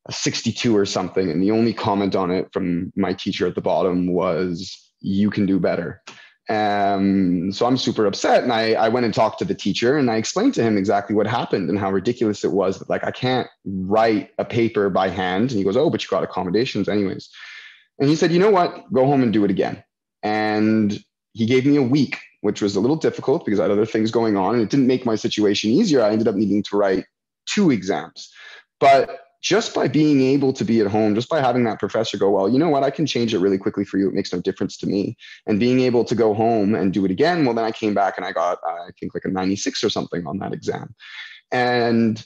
a 62 or something. And the only comment on it from my teacher at the bottom was, you can do better. So I'm super upset. And I went and talked to the teacher, and I explained to him exactly what happened and how ridiculous it was that, like, I can't write a paper by hand. And he goes, oh, but you got accommodations anyways. And he said, you know what, go home and do it again. And he gave me a week, which was a little difficult because I had other things going on, and it didn't make my situation easier. I ended up needing to write 2 exams. But just by being able to be at home, just by having that professor go, well, you know what, I can change it really quickly for you. It makes no difference to me. And being able to go home and do it again, well, then I came back and I got, I think, like a 96 or something on that exam. And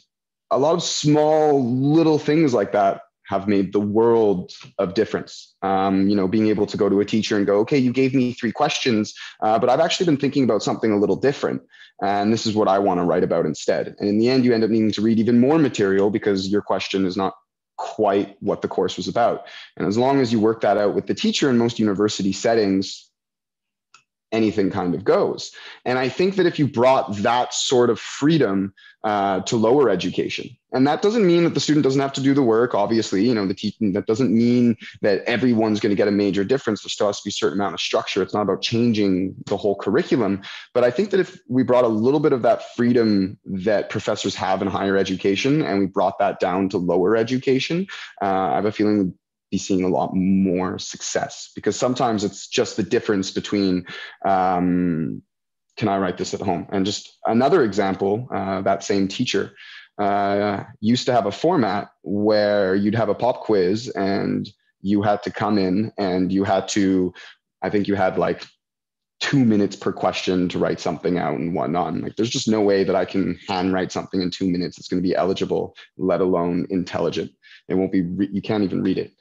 a lot of small little things like that have made the world of difference. Being able to go to a teacher and go, okay, you gave me 3 questions, but I've actually been thinking about something a little different. And this is what I want to write about instead. And in the end, you end up needing to read even more material because your question is not quite what the course was about. And as long as you work that out with the teacher, in most university settings, anything kind of goes. And I think that if you brought that sort of freedom to lower education, and that doesn't mean that the student doesn't have to do the work, obviously, the teaching, that doesn't mean that everyone's going to get a major difference. There still has to be a certain amount of structure. It's not about changing the whole curriculum. But I think that if we brought a little bit of that freedom that professors have in higher education, and we brought that down to lower education, I have a feeling be seeing a lot more success, because sometimes it's just the difference between can I write this at home? And just another example, that same teacher used to have a format where you'd have a pop quiz and you had to come in and you had to, I think you had like 2 minutes per question to write something out and whatnot. Like, there's just no way that I can handwrite something in 2 minutes. It's going to be eligible, let alone intelligent. It won't be, you can't even read it.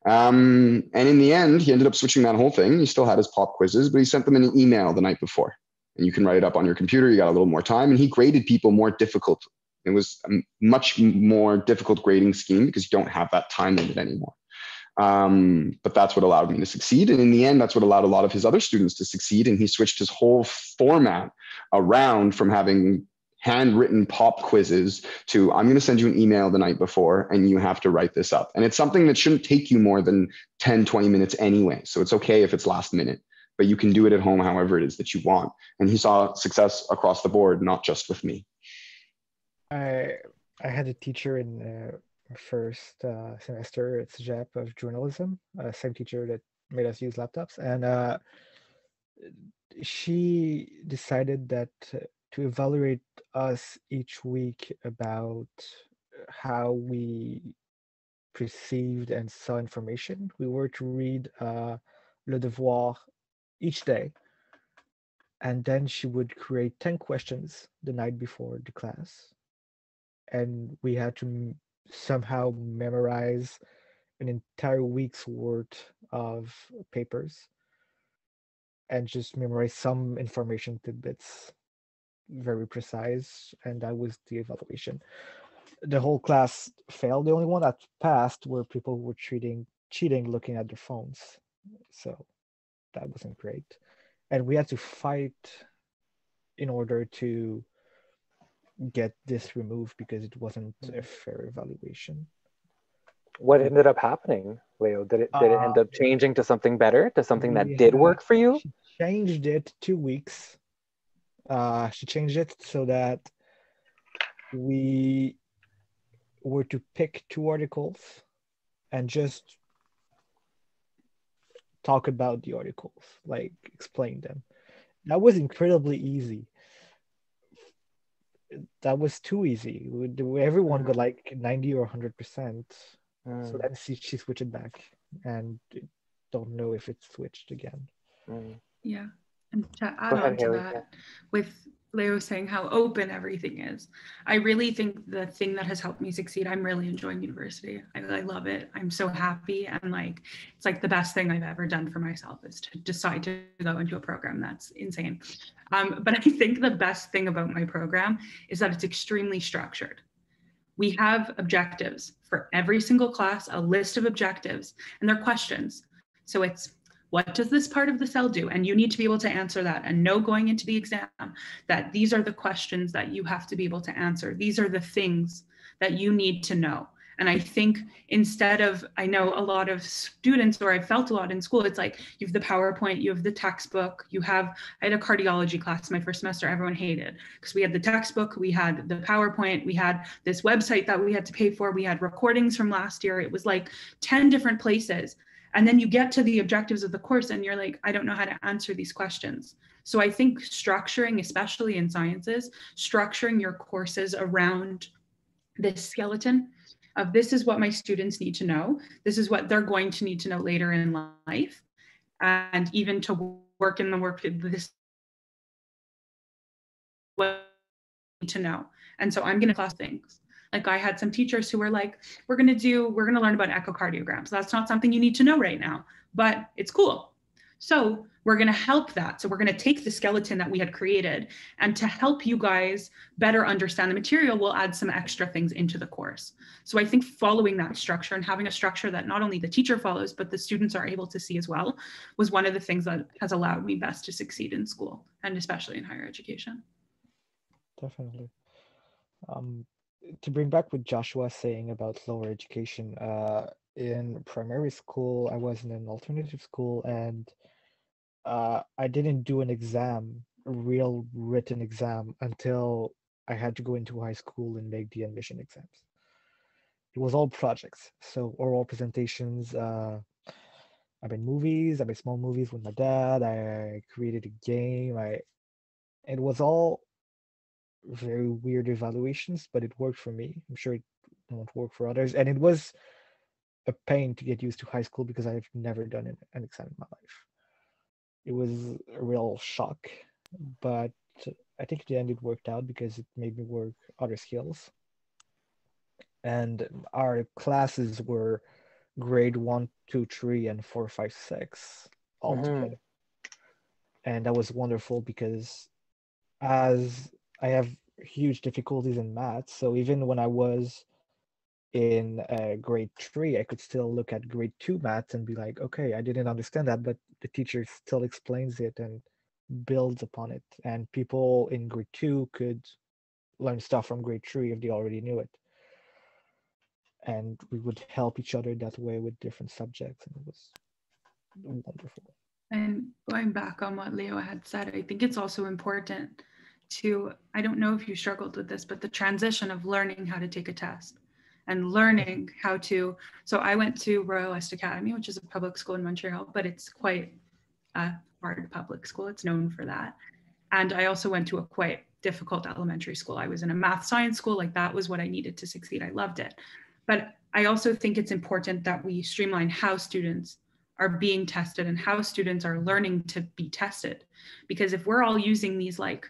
And in the end, he ended up switching that whole thing. He still had his pop quizzes, but he sent them in an email the night before. And you can write it up on your computer. You got a little more time. And he graded people more difficult. It was a much more difficult grading scheme because you don't have that time limit anymore. But that's what allowed me to succeed. And in the end, that's what allowed a lot of his other students to succeed. And he switched his whole format around from having handwritten pop quizzes to, I'm going to send you an email the night before and you have to write this up. And it's something that shouldn't take you more than 10, 20 minutes anyway. So it's okay if it's last minute, but you can do it at home however it is that you want. And he saw success across the board, not just with me. I had a teacher in first semester at Cégep of journalism, same teacher that made us use laptops. And she decided that to evaluate us each week about how we perceived and saw information, we were to read Le Devoir each day. And then she would create 10 questions the night before the class. And we had to somehow memorize an entire week's worth of papers and just memorize some information tidbits, very precise, and that was the evaluation. The whole class failed. The only one that passed were people who were cheating looking at their phones. So that wasn't great. And we had to fight in order to get this removed because it wasn't a fair evaluation. What ended up happening, Leo? Did it end up changing to something better, to something that did work for you? She changed it 2 weeks. She changed it so that we were to pick 2 articles and just talk about the articles, like explain them. That was incredibly easy. That was too easy. Everyone got like 90 or 100%. So then she switched it back, and don't know if it switched again. Yeah, and to add on to that, with Leo saying how open everything is, I really think the thing that has helped me succeed, I'm really enjoying university. I love it. I'm so happy, and like it's like the best thing I've ever done for myself is to decide to go into a program that's insane. But I think the best thing about my program is that it's extremely structured. We have objectives for every single class, a list of objectives, and they're questions. So it's, what does this part of the cell do? And you need to be able to answer that and know going into the exam that these are the questions that you have to be able to answer. These are the things that you need to know. And I think instead of, I know a lot of students, or I've felt a lot in school, it's like you have the PowerPoint, you have the textbook, I had a cardiology class my first semester, everyone hated, because we had the textbook, we had the PowerPoint, we had this website that we had to pay for, we had recordings from last year. It was like 10 different places. And then you get to the objectives of the course and you're like, I don't know how to answer these questions. So I think structuring, especially in sciences, structuring your courses around this skeleton of this is what my students need to know. This is what they're going to need to know later in life. And even to work in the work, this what to know. And so I'm going to class things. Like I had some teachers who were like, we're going to learn about echocardiograms. That's not something you need to know right now, but it's cool. So we're going to help that. So we're going to take the skeleton that we had created, and to help you guys better understand the material, we'll add some extra things into the course. So I think following that structure and having a structure that not only the teacher follows, but the students are able to see as well, was one of the things that has allowed me best to succeed in school, and especially in higher education. Definitely. To bring back what Joshua saying about lower education, in primary school, I was in an alternative school, and I didn't do an exam, a real written exam, until I had to go into high school and make the admission exams. It was all projects, so oral presentations. I made movies, I made small movies with my dad. I created a game. It was all very weird evaluations, but it worked for me. I'm sure it won't work for others. And it was a pain to get used to high school because I've never done an exam in my life. It was a real shock, but I think at the end it worked out because it made me work other skills. And our classes were grade 1, 2, 3, and 4, 5, 6 all together. And that was wonderful because as I have huge difficulties in math, so even when I was in grade 3, I could still look at grade 2 maths and be like, okay, I didn't understand that, but the teacher still explains it and builds upon it. And people in grade 2 could learn stuff from grade 3 if they already knew it. And we would help each other that way with different subjects, and it was wonderful. And going back on what Leo had said, I think it's also important to, I don't know if you struggled with this, but the transition of learning how to take a test and learning how to, so I went to Royal West Academy, which is a public school in Montreal, but it's quite a hard public school. It's known for that. And I also went to a quite difficult elementary school. I was in a math science school, like that was what I needed to succeed. I loved it. But I also think it's important that we streamline how students are being tested and how students are learning to be tested. Because if we're all using these, like,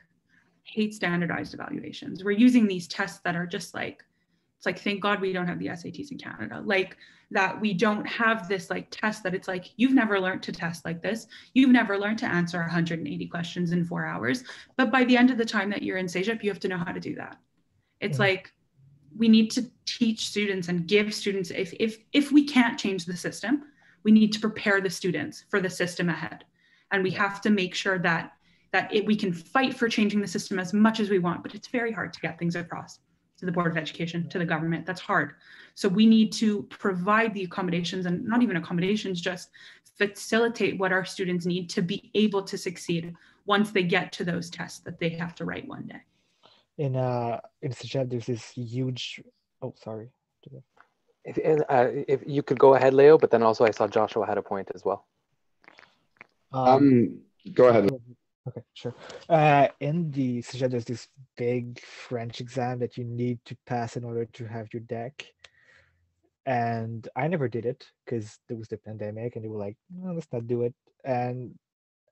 hate standardized evaluations, we're using these tests that are just like, It's like, thank God we don't have the SATs in Canada. Like that we don't have this like test that it's like, you've never learned to test like this. You've never learned to answer 180 questions in 4 hours. But by the end of the time that you're in Cégep, you have to know how to do that. It's like, we need to teach students and give students, if we can't change the system, we need to prepare the students for the system ahead. And we have to make sure that we can fight for changing the system as much as we want, but it's very hard to get things across to the Board of Education, to the government. That's hard. So we need to provide the accommodations, and not even accommodations, just facilitate what our students need to be able to succeed once they get to those tests that they have to write one day. In Cégep, there's this huge, oh, sorry. If you could go ahead, Leo, but then also I saw Joshua had a point as well. Go ahead. Okay, sure. In the Cégep, there's this big French exam that you need to pass in order to have your deck. And I never did it because there was the pandemic and they were like, no, let's not do it. And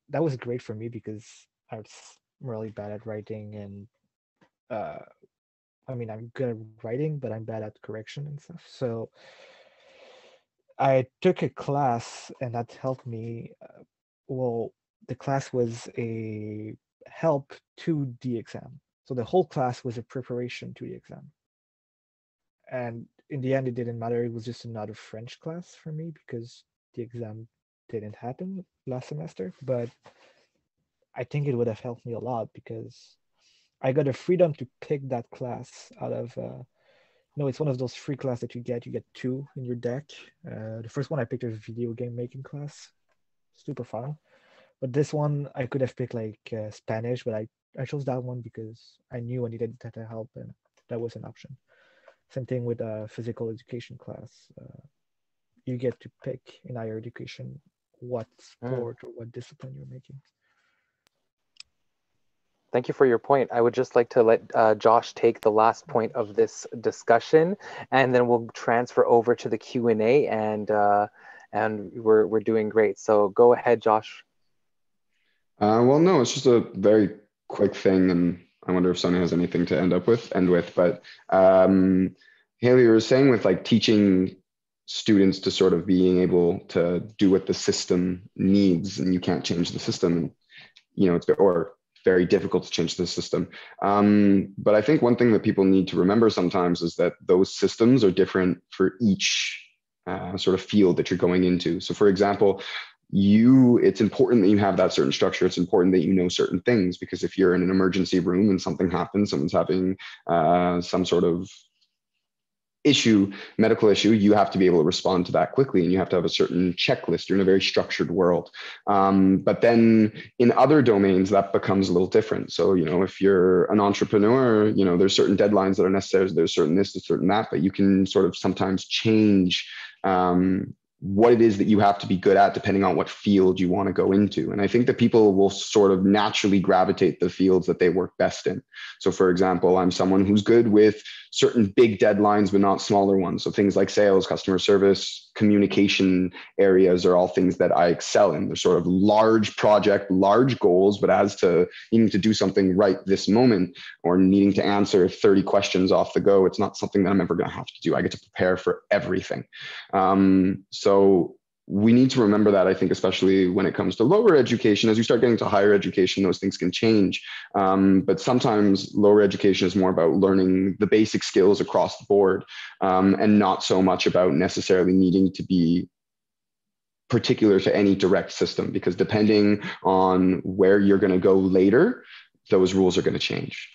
that was great for me because I was really bad at writing, and I mean, I'm good at writing, but I'm bad at correction and stuff. So I took a class and that helped me. Well, the class was a help to the exam. So the whole class was a preparation to the exam. And in the end, it didn't matter. It was just another French class for me because the exam didn't happen last semester. But I think it would have helped me a lot because I got the freedom to pick that class out of, it's one of those free classes that you get 2 in your deck. The first one I picked was a video game making class, super fun. But this one I could have picked like Spanish, but I chose that one because I knew I needed that to help, and that was an option. Same thing with a physical education class. You get to pick in higher education what sport or what discipline you're making. Thank you for your point. I would just like to let Josh take the last point of this discussion, and then we'll transfer over to the Q&A, and we're doing great. So go ahead, Josh. Well, no, it's just a very quick thing, and I wonder if Sonia has anything to end with. But Hayley, you were saying with like teaching students to sort of being able to do what the system needs, and you can't change the system, it's very difficult to change the system. But I think one thing that people need to remember sometimes is that those systems are different for each sort of field that you're going into. So for example, it's important that you have that certain structure. It's important that you know certain things, because if you're in an emergency room and something happens, someone's having some sort of medical issue, you have to be able to respond to that quickly, and you have to have a certain checklist. You're in a very structured world. But then in other domains, that becomes a little different. So, if you're an entrepreneur, there's certain deadlines that are necessary. There's certain this, there's certain that, but you can sort of sometimes change what it is that you have to be good at depending on what field you want to go into. And I think that people will sort of naturally gravitate the fields that they work best in. So for example, I'm someone who's good with certain big deadlines, but not smaller ones. So things like sales, customer service, communication areas are all things that I excel in. They're sort of large project, large goals, but as to needing to do something right this moment, or needing to answer 30 questions off the go, it's not something that I'm ever going to have to do. I get to prepare for everything. So we need to remember that, I think, especially when it comes to lower education. As you start getting to higher education, those things can change. But sometimes lower education is more about learning the basic skills across the board, and not so much about necessarily needing to be particular to any direct system, because depending on where you're going to go later, those rules are going to change.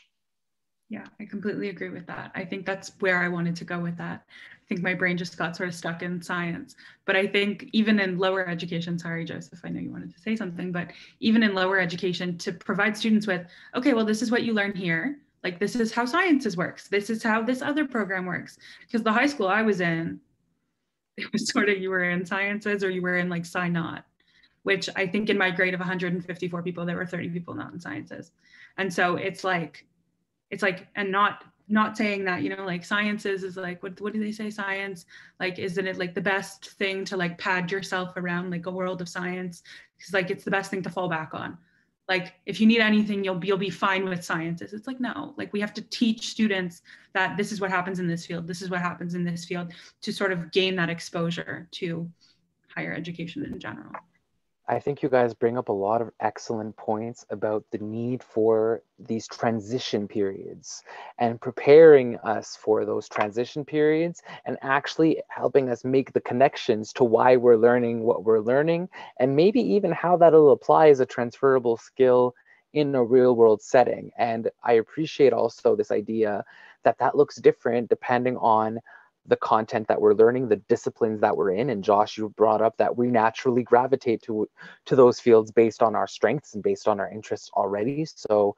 Yeah, I completely agree with that. I think that's where I wanted to go with that. I think my brain just got sort of stuck in science. But I think even in lower education, sorry, Joseph, I know you wanted to say something, but even in lower education, to provide students with, okay, well, this is what you learn here. Like, this is how sciences works. This is how this other program works. Because the high school I was in, it was sort of, you were in sciences or you were in like Sci-Not, which I think in my grade of 154 people, there were 30 people not in sciences. And so it's like, and not saying that, like sciences is like, what do they say? Science, like, isn't it like the best thing to like pad yourself around like a world of science? Because like, it's the best thing to fall back on. Like, if you need anything, you'll be fine with scientists. It's like, no, like we have to teach students that this is what happens in this field. This is what happens in this field, to sort of gain that exposure to higher education in general. I think you guys bring up a lot of excellent points about the need for these transition periods and preparing us for those transition periods and actually helping us make the connections to why we're learning what we're learning, and maybe even how that'll apply as a transferable skill in a real world setting. And I appreciate also this idea that that looks different depending on the content that we're learning, the disciplines that we're in. And Josh, you brought up that we naturally gravitate to those fields based on our strengths and based on our interests already. So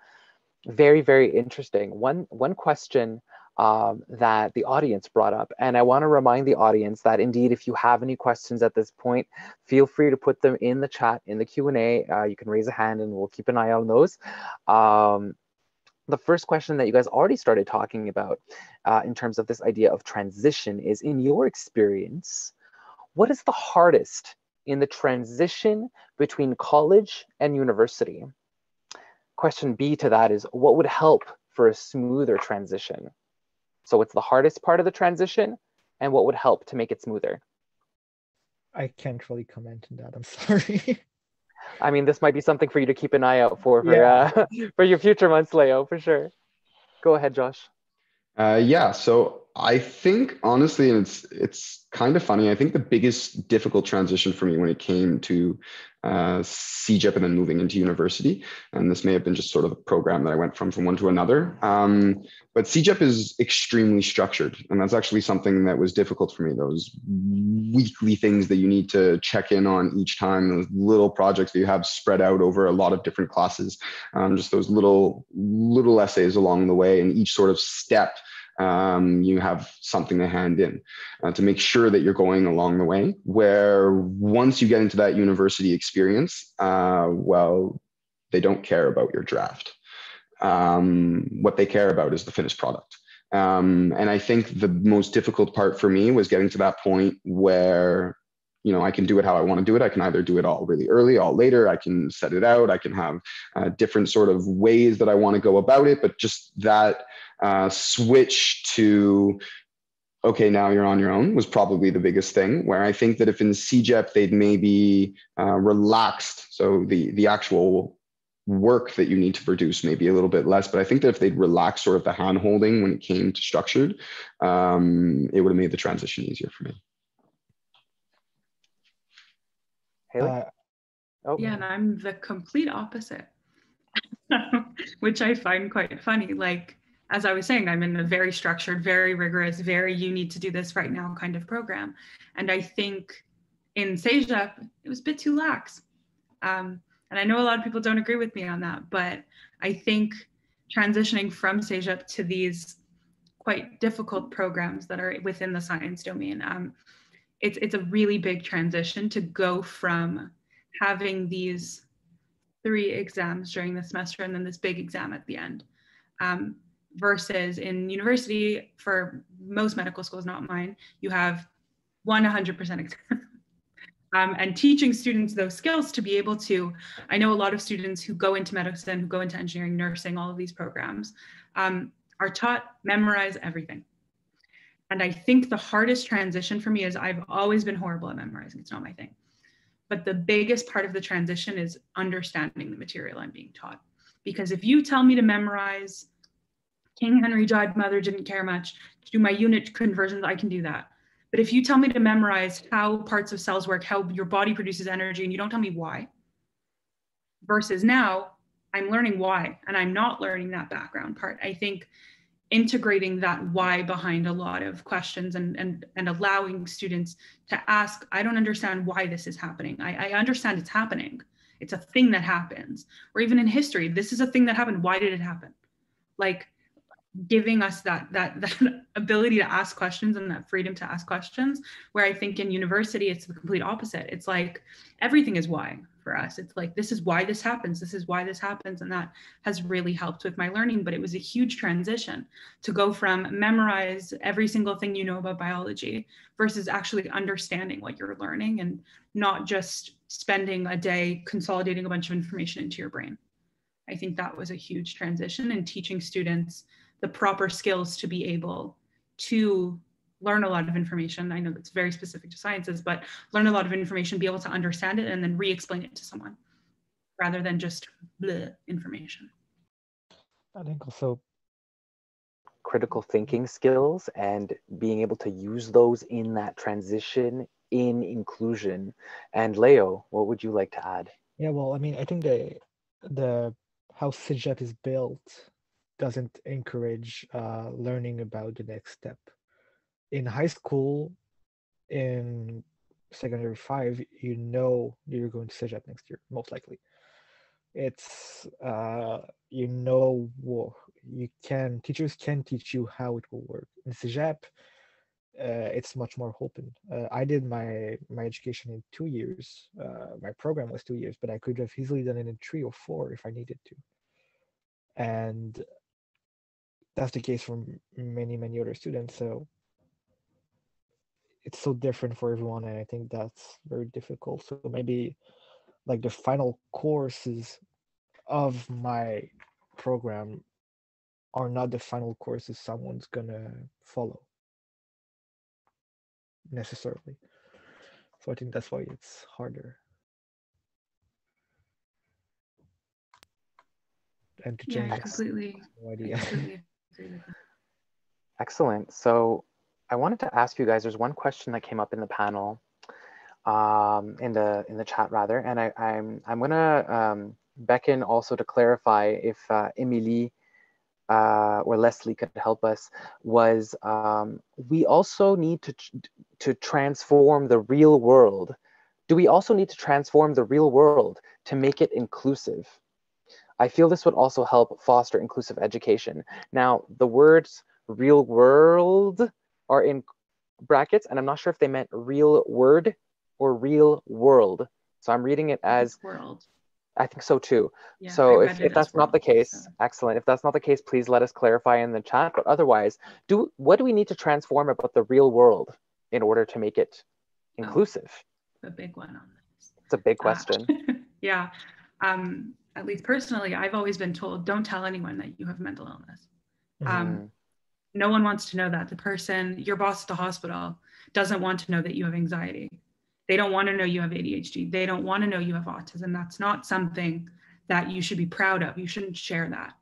very, very interesting. One question that the audience brought up, and I want to remind the audience that indeed, if you have any questions at this point, feel free to put them in the chat, in the Q&A. You can raise a hand and we'll keep an eye on those. The first question that you guys already started talking about in terms of this idea of transition is, in your experience, what is the hardest in the transition between college and university? Question B to that is, what would help for a smoother transition? So what's the hardest part of the transition, and what would help to make it smoother? I can't really comment on that, I'm sorry. I mean, this might be something for you to keep an eye out for for your future months, Leo, for sure. Go ahead, Josh. Yeah, so I think honestly, and it's kind of funny, I think the biggest difficult transition for me when it came to Cégep and then moving into university, and this may have been just sort of a program that I went from one to another, but Cégep is extremely structured, and that's actually something that was difficult for me. Those weekly things that you need to check in on each time, those little projects that you have spread out over a lot of different classes, just those little essays along the way, and each sort of step you have something to hand in to make sure that you're going along the way, where once you get into that university experience, well, they don't care about your draft. What they care about is the finished product. And I think the most difficult part for me was getting to that point where, you know, I can do it how I want to do it. I can either do it all really early, all later. I can set it out. I can have different sort of ways that I want to go about it. But just that switch to, okay, now you're on your own was probably the biggest thing, where I think that if in Cégep they'd maybe relaxed, so the actual work that you need to produce maybe a little bit less, but I think that if they'd relaxed sort of the hand holding when it came to structured, it would have made the transition easier for me. Hayley? Yeah, and I'm the complete opposite, which I find quite funny. Like, as I was saying, I'm in a very structured, very rigorous, very you need to do this right now kind of program. And I think in Cégep, it was a bit too lax. And I know a lot of people don't agree with me on that, but I think transitioning from Cégep to these quite difficult programs that are within the science domain, it's a really big transition to go from having these 3 exams during the semester and then this big exam at the end, versus in university, for most medical schools, not mine, you have 100% exam. And teaching students those skills to be able to, I know a lot of students who go into medicine, who go into engineering, nursing, all of these programs, are taught memorize everything. And I think the hardest transition for me is I've always been horrible at memorizing. It's not my thing. But the biggest part of the transition is understanding the material I'm being taught. Because if you tell me to memorize King Henry died, mother didn't care much, to do my unit conversions, I can do that. But if you tell me to memorize how parts of cells work, how your body produces energy, and you don't tell me why, versus now I'm learning why, and I'm not learning that background part. I think integrating that why behind a lot of questions and allowing students to ask, I don't understand why this is happening. I understand it's happening. It's a thing that happens. Or even in history, this is a thing that happened. Why did it happen? Like, giving us that ability to ask questions and that freedom to ask questions, where I think in university, it's the complete opposite. It's like, everything is why for us. It's like, this is why this happens. This is why this happens. And that has really helped with my learning, but it was a huge transition to go from memorize every single thing you know about biology versus actually understanding what you're learning and not just spending a day consolidating a bunch of information into your brain. I think that was a huge transition in teaching students the proper skills to be able to learn a lot of information. I know that's very specific to sciences, but learn a lot of information, be able to understand it, and then re-explain it to someone rather than just bleh information. I think also critical thinking skills and being able to use those in that transition in inclusion. And Leo, what would you like to add? Yeah, well, I mean, I think the how Cégep is built doesn't encourage learning about the next step. In high school, in secondary 5, you know you're going to Cégep next year, most likely. It's you know, teachers can teach you how it will work. In Cégep, it's much more open. I did my education in 2 years. My program was 2 years, but I could have easily done it in 3 or 4 if I needed to. And that's the case for many other students. So it's so different for everyone, and I think that's very difficult. So maybe like the final courses of my program are not the final courses someone's gonna follow necessarily. So I think that's why it's harder. And to change that, Completely. no idea. I completely agree with that. Excellent. So I wanted to ask you guys, there's one question that came up in the panel, in the chat rather, and I'm gonna beckon also to clarify if Émilie or Leslie could help us, was we also need to transform the real world. Do we also need to transform the real world to make it inclusive? I feel this would also help foster inclusive education. Now, the words real world are in brackets, and I'm not sure if they meant real word or real world. So I'm reading it as world. I think so too. Yeah, so if that's not the case, so. Excellent. If that's not the case, please let us clarify in the chat. But otherwise, what do we need to transform about the real world in order to make it inclusive? A big one on this. It's a big question. Yeah. At least personally, I've always been told, don't tell anyone that you have mental illness. No one wants to know that. The person, your boss at the hospital, doesn't want to know that you have anxiety. They don't want to know you have ADHD. They don't want to know you have autism. That's not something that you should be proud of. You shouldn't share that.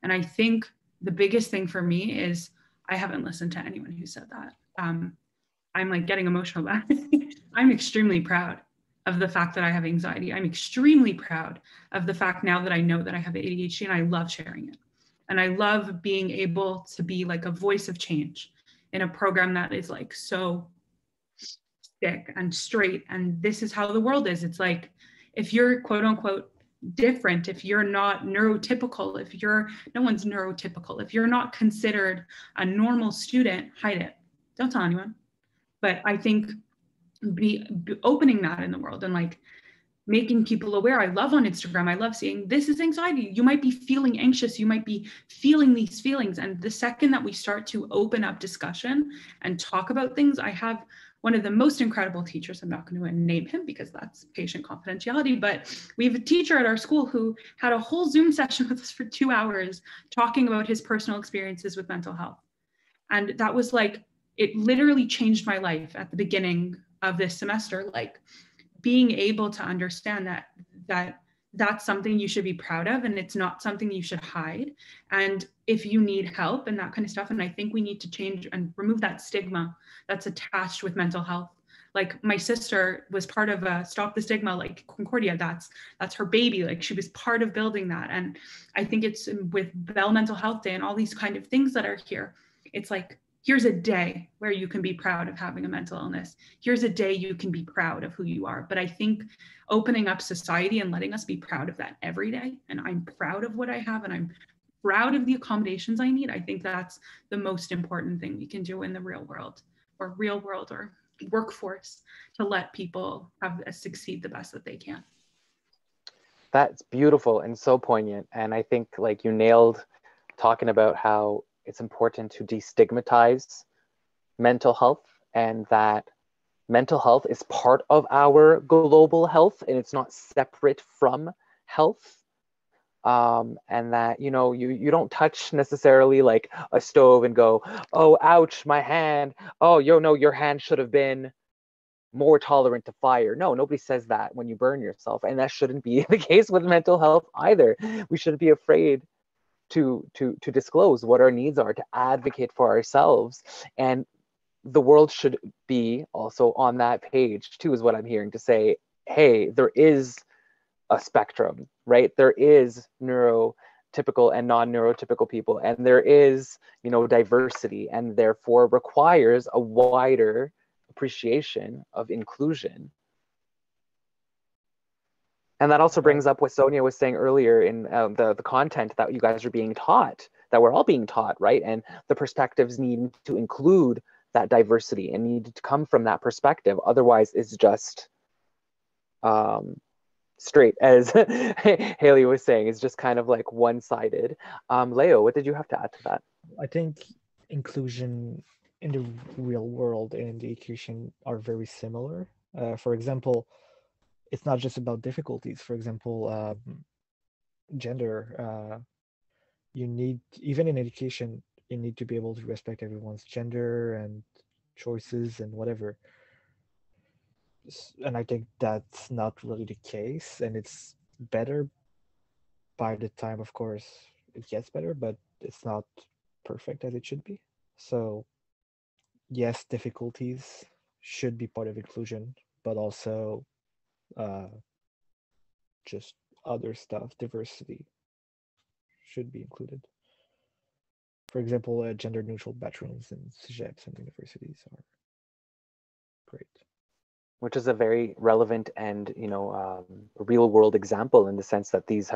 And I think the biggest thing for me is I haven't listened to anyone who said that. I'm like getting emotional about it. I'm extremely proud of the fact that I have anxiety. I'm extremely proud of the fact now that I know that I have ADHD, and I love sharing it. And I love being able to be like a voice of change in a program that is like so thick and straight. And this is how the world is. It's like, if you're quote unquote different, if you're not neurotypical, no one's neurotypical, if you're not considered a normal student, hide it. Don't tell anyone. But I think be opening that in the world and like making people aware. I love on Instagram, I love seeing this is anxiety. You might be feeling anxious. You might be feeling these feelings. And the second that we start to open up discussion and talk about things, I have one of the most incredible teachers. I'm not going to name him because that's patient confidentiality, but we have a teacher at our school who had a whole Zoom session with us for 2 hours talking about his personal experiences with mental health. And that was like, it literally changed my life at the beginning of this semester, like being able to understand that that's something you should be proud of, and it's not something you should hide. And if you need help and that kind of stuff, and I think we need to change and remove that stigma that's attached with mental health. Like my sister was part of Stop the Stigma, like Concordia, that's her baby. Like she was part of building that. And I think it's with Bell Mental Health Day and all these kind of things that are here. It's like, here's a day where you can be proud of having a mental illness. Here's a day you can be proud of who you are. But I think opening up society and letting us be proud of that every day, and I'm proud of what I have, and I'm proud of the accommodations I need, I think that's the most important thing we can do in the real world or workforce to let people succeed the best that they can. That's beautiful and so poignant. And I think like you nailed talking about how it's important to destigmatize mental health, and that mental health is part of our global health and it's not separate from health. and that, you know, you don't touch necessarily like a stove and go, oh, ouch, my hand. Oh, no, your hand should have been more tolerant to fire. No, nobody says that when you burn yourself, and that shouldn't be the case with mental health either. We shouldn't be afraid to disclose what our needs are, to advocate for ourselves, and the world should be also on that page too, is what I'm hearing, to say, hey, there is a spectrum, right? There is neurotypical and non-neurotypical people, and there is, you know, diversity, and therefore requires a wider appreciation of inclusion. And that also brings up what Sonia was saying earlier in the content that you guys are being taught, that we're all being taught, right? And the perspectives need to include that diversity and need to come from that perspective. Otherwise, it's just straight, as Hayley was saying. It's just kind of like one-sided. Leo, what did you have to add to that? I think inclusion in the real world and in the education are very similar. For example, it's not just about difficulties. For example, gender. You need, even in education, you need to be able to respect everyone's gender and choices and whatever. And I think that's not really the case, and it's better by the time, of course, it gets better, but it's not perfect as it should be. So yes, difficulties should be part of inclusion, but also just other stuff, diversity should be included. For example, gender neutral bathrooms in Cegeps and universities are great. Which is a very relevant and, you know, real world example, in the sense that these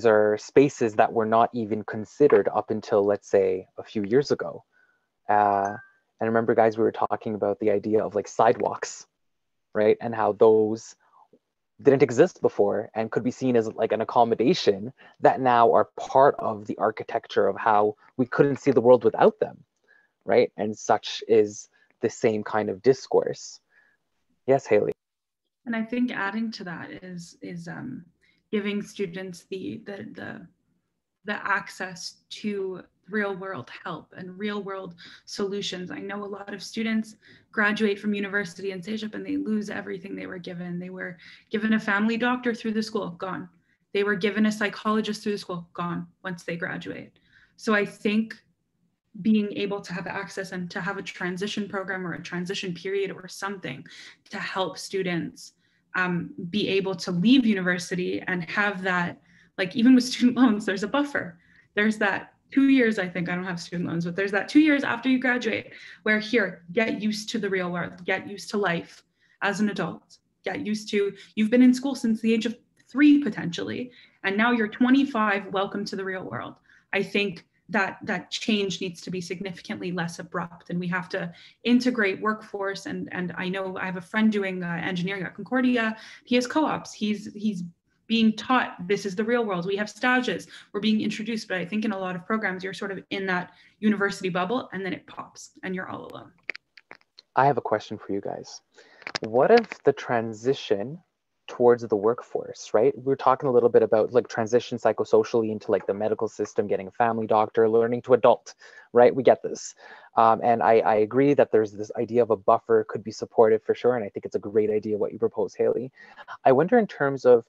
are spaces that were not even considered up until, let's say, a few years ago. And remember, guys, we were talking about the idea of like sidewalks, right? And how those didn't exist before and could be seen as like an accommodation that now are part of the architecture of how we couldn't see the world without them, right? And such is the same kind of discourse. Yes, Hayley. And I think adding to that is giving students the access to real world help and real world solutions. I know a lot of students graduate from university and Cégep and they lose everything they were given. They were given a family doctor through the school, gone. They were given a psychologist through the school, gone once they graduate. So I think being able to have access and to have a transition program or a transition period or something to help students be able to leave university and have that, like even with student loans, there's a buffer. There's that 2 years, I think, I don't have student loans, but there's that 2 years after you graduate where here, get used to the real world, get used to life as an adult, get used to, you've been in school since the age of 3 potentially, and now you're 25, welcome to the real world. I think that change needs to be significantly less abrupt, and we have to integrate workforce. And I know I have a friend doing engineering at Concordia. He has co-ops. He's being taught this is the real world. We have stages. We're being introduced, but I think in a lot of programs you're sort of in that university bubble, and then it pops, and you're all alone. I have a question for you guys. What if the transition towards the workforce, right? We're talking a little bit about like transition psychosocially into like the medical system, getting a family doctor, learning to adult, right? We get this. And I agree that there's this idea of a buffer could be supported for sure. And I think it's a great idea what you propose, Hayley. I wonder in terms of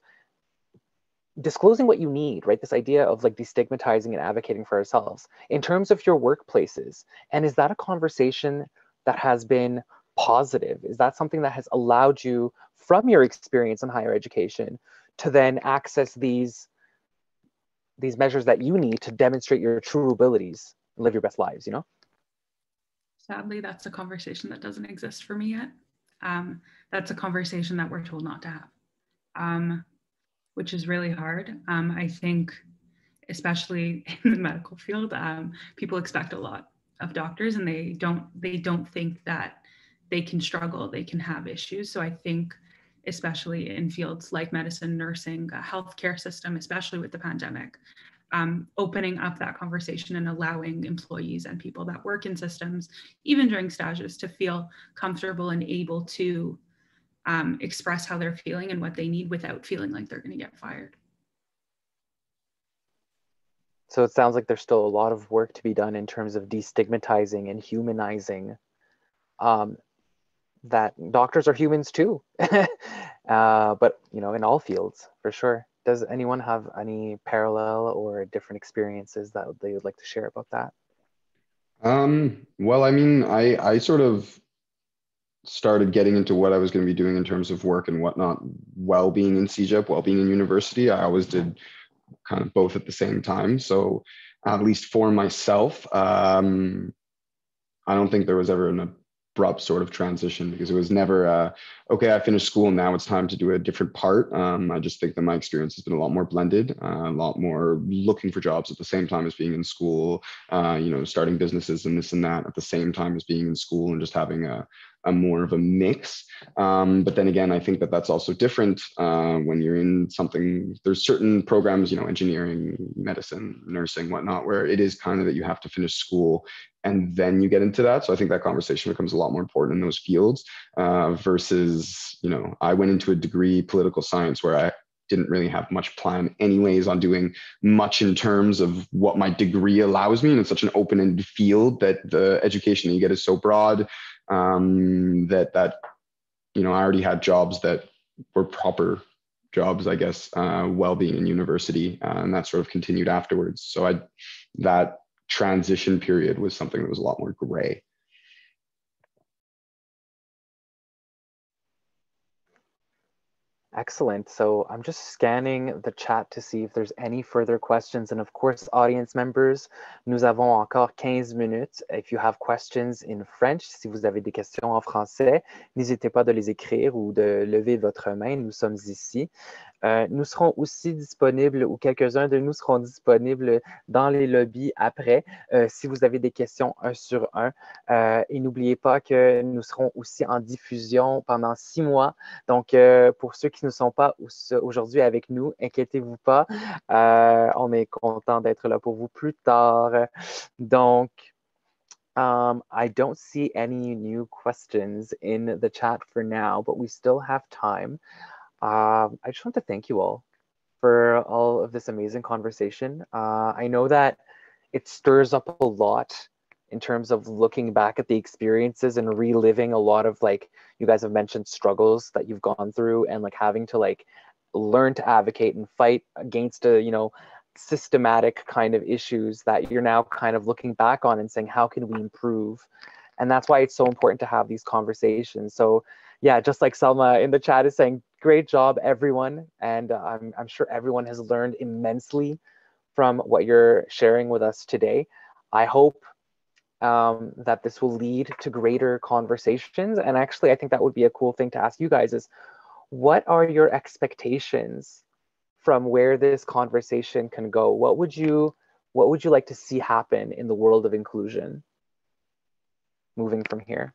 disclosing what you need, right? This idea of like destigmatizing and advocating for ourselves in terms of your workplaces. And is that a conversation that has been positive? Is that something that has allowed you from your experience in higher education to then access these measures that you need to demonstrate your true abilities and live your best lives, you know? Sadly, that's a conversation that doesn't exist for me yet. That's a conversation that we're told not to have, which is really hard. I think, especially in the medical field, people expect a lot of doctors, and they don't think that they can struggle, they can have issues. So I think, especially in fields like medicine, nursing, healthcare system, especially with the pandemic, opening up that conversation and allowing employees and people that work in systems, even during stages, to feel comfortable and able to express how they're feeling and what they need without feeling like they're going to get fired. So it sounds like there's still a lot of work to be done in terms of destigmatizing and humanizing that doctors are humans too, but you know, in all fields for sure. Does anyone have any parallel or different experiences that they would like to share about that? Well, I mean, I sort of started getting into what I was going to be doing in terms of work and whatnot, while being in Cégep, while being in university. I always did kind of both at the same time. So at least for myself, I don't think there was ever an abrupt sort of transition, because it was never, okay, I finished school, now it's time to do a different part. I just think that my experience has been a lot more blended, a lot more looking for jobs at the same time as being in school, you know, starting businesses and this and that at the same time as being in school, and just having a more of a mix. But then again, I think that that's also different when you're in something. There's certain programs, you know, engineering, medicine, nursing, whatnot, where it is kind of that you have to finish school and then you get into that. So I think that conversation becomes a lot more important in those fields versus, you know, I went into a degree, political science, where I didn't really have much plan anyways on doing much in terms of what my degree allows me. And it's such an open-ended field that the education that you get is so broad that you know, I already had jobs that were proper jobs, I guess, while being in university, and that sort of continued afterwards. So that transition period was something that was a lot more gray. Excellent. So I'm just scanning the chat to see if there's any further questions. And of course, audience members, nous avons encore 15 minutes. If you have questions in French, si vous avez des questions en français, n'hésitez pas de les écrire ou de lever votre main. Nous sommes ici. Nous serons aussi disponibles, ou quelques-uns de nous seront disponibles dans les lobbies après, si vous avez des questions 1 sur 1. Et n'oubliez pas que nous serons aussi en diffusion pendant 6 mois. Donc, pour ceux qui ne sont pas aujourd'hui avec nous, inquiétez-vous pas. On est content d'être là pour vous plus tard. Donc, I don't see any new questions in the chat for now, but we still have time. I just want to thank you all for all of this amazing conversation. I know that it stirs up a lot in terms of looking back at the experiences and reliving a lot of, like, you guys have mentioned struggles that you've gone through, and like having to like learn to advocate and fight against a, you know, systematic kind of issues that you're now kind of looking back on and saying, how can we improve? And that's why it's so important to have these conversations. So yeah, just like Selma in the chat is saying, great job, everyone. And I'm sure everyone has learned immensely from what you're sharing with us today. I hope that this will lead to greater conversations. And actually, I think that would be a cool thing to ask you guys is, what are your expectations from where this conversation can go? What would you like to see happen in the world of inclusion moving from here?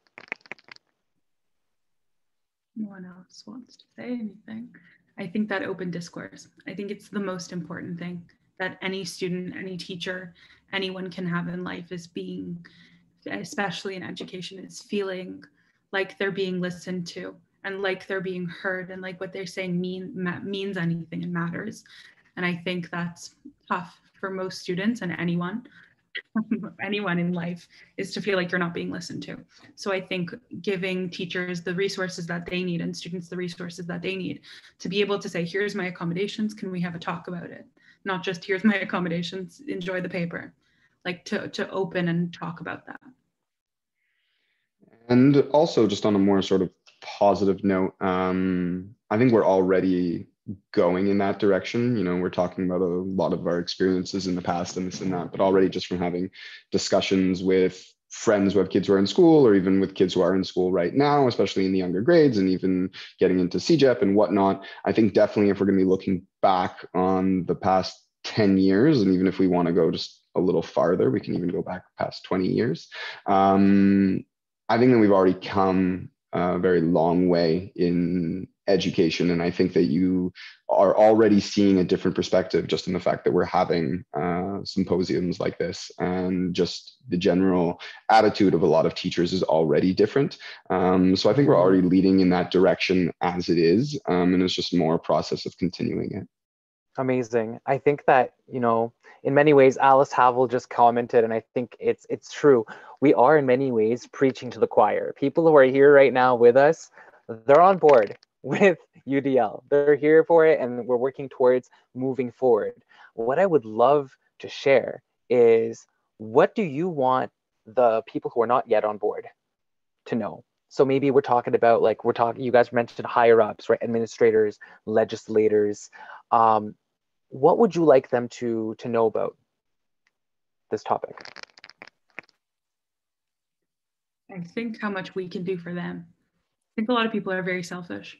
No one else wants to say anything. I think that open discourse, I think it's the most important thing that any student, any teacher, anyone can have in life, is being, especially in education, is feeling like they're being listened to and like they're being heard, and like what they're saying means anything and matters. And I think that's tough for most students, and anyone in life, is to feel like you're not being listened to. So I think giving teachers the resources that they need and students the resources that they need to be able to say, here's my accommodations, can we have a talk about it? Not just here's my accommodations, enjoy the paper. Like to open and talk about that. And also, just on a more sort of positive note, I think we're already going in that direction. You know, we're talking about a lot of our experiences in the past and this and that, but already just from having discussions with friends who have kids who are in school, or even with kids who are in school right now, especially in the younger grades, and even getting into Cégep and whatnot, I think definitely if we're going to be looking back on the past 10 years, and even if we want to go just a little farther, we can even go back past 20 years. I think that we've already come a very long way in education. And I think that you are already seeing a different perspective just in the fact that we're having symposiums like this, and just the general attitude of a lot of teachers is already different. So I think we're already leading in that direction as it is. And it's just more a process of continuing it. Amazing. I think that, you know, in many ways, Alice Havel just commented, and I think it's true. We are in many ways preaching to the choir. People who are here right now with us, they're on board with UDL. They're here for it, and we're working towards moving forward. What I would love to share is, what do you want the people who are not yet on board to know? So maybe we're talking about, like, you guys mentioned higher ups, right? Administrators, legislators. What would you like them to know about this topic? I think how much we can do for them. I think a lot of people are very selfish,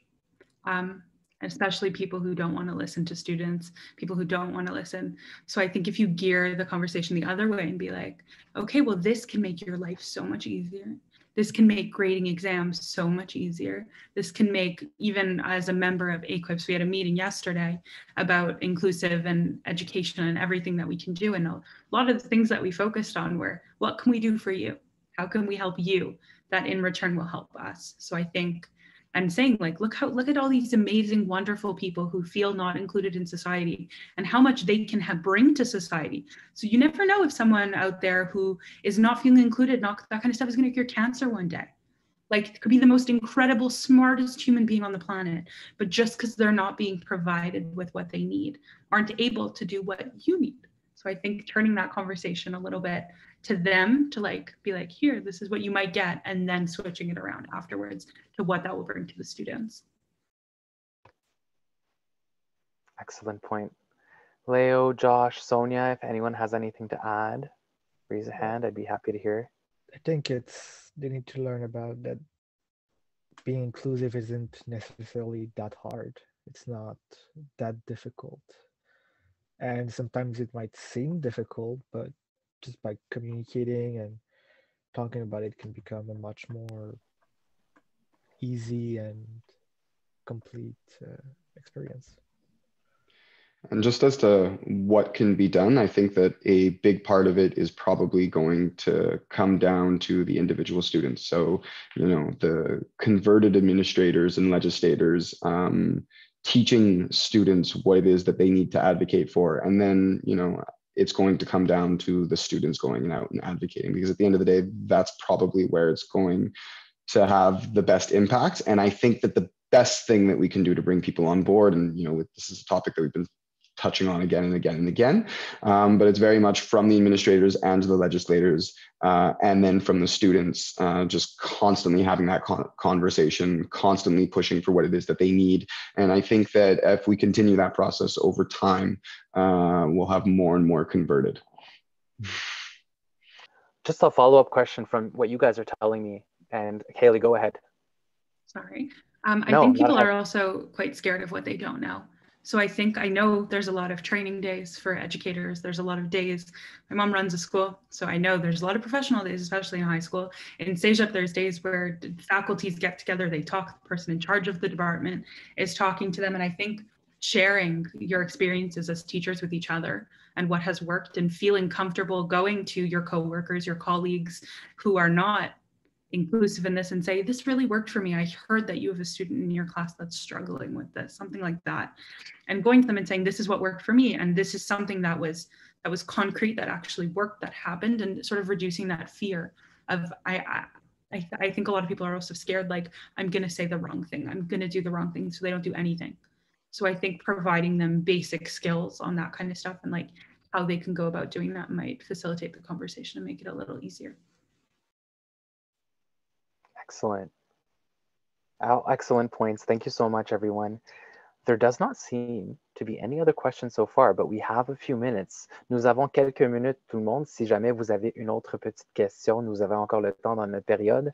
especially people who don't want to listen to students, people who don't want to listen. So I think if you gear the conversation the other way and be like, okay, well, this can make your life so much easier. This can make grading exams so much easier. This can make, even as a member of AQUIPS, we had a meeting yesterday about inclusive and education and everything that we can do. And a lot of the things that we focused on were, what can we do for you? How can we help you? That in return will help us. So I think I'm saying, like, look at all these amazing, wonderful people who feel not included in society and how much they can bring to society. So you never know if someone out there who is not feeling included, not that kind of stuff, is going to cure cancer one day. Like, it could be the most incredible, smartest human being on the planet, but just because they're not being provided with what they need, aren't able to do what you need. So I think turning that conversation a little bit to them, to like be like, here, this is what you might get, and then switching it around afterwards to what that will bring to the students. Excellent point. Leo, Josh, Sonia, if anyone has anything to add, raise a hand. I'd be happy to hear. I think they need to learn about that being inclusive isn't necessarily that hard. It's not that difficult. And sometimes it might seem difficult, but just by communicating and talking about it can become a much more easy and complete experience. And just as to what can be done, I think that a big part of it is probably going to come down to the individual students. So, you know, the converted administrators and legislators teaching students what it is that they need to advocate for. And then, you know, it's going to come down to the students going out and advocating, because at the end of the day, that's probably where it's going to have the best impact. And I think that the best thing that we can do to bring people on board, and, you know, this is a topic that we've been touching on again and again and again, but it's very much from the administrators and the legislators, and then from the students, just constantly having that conversation, constantly pushing for what it is that they need. And I think that if we continue that process over time, we'll have more and more converted. Just a follow-up question from what you guys are telling me, and Hayley, go ahead. Sorry. I think people are also quite scared of what they don't know. So I know there's a lot of training days for educators. There's a lot of days. My mom runs a school, so I know there's a lot of professional days, especially in high school. In Cégep, there's days where faculties get together, they talk, the person in charge of the department is talking to them. And I think sharing your experiences as teachers with each other and what has worked, and feeling comfortable going to your coworkers, your colleagues who are not inclusive in this, and say, this really worked for me. I heard that you have a student in your class that's struggling with this, something like that. And going to them and saying, this is what worked for me. And this is something that was concrete, that actually worked, that happened, and sort of reducing that fear of, I think a lot of people are also scared, like, I'm going to say the wrong thing. I'm going to do the wrong thing. So they don't do anything. So I think providing them basic skills on that kind of stuff, and like how they can go about doing that, might facilitate the conversation and make it a little easier. Excellent. Excellent points. Thank you so much, everyone. There does not seem to be any other questions so far, but we have a few minutes. Nous avons quelques minutes, tout le monde. Si jamais vous avez une autre petite question, nous avons encore le temps dans notre période.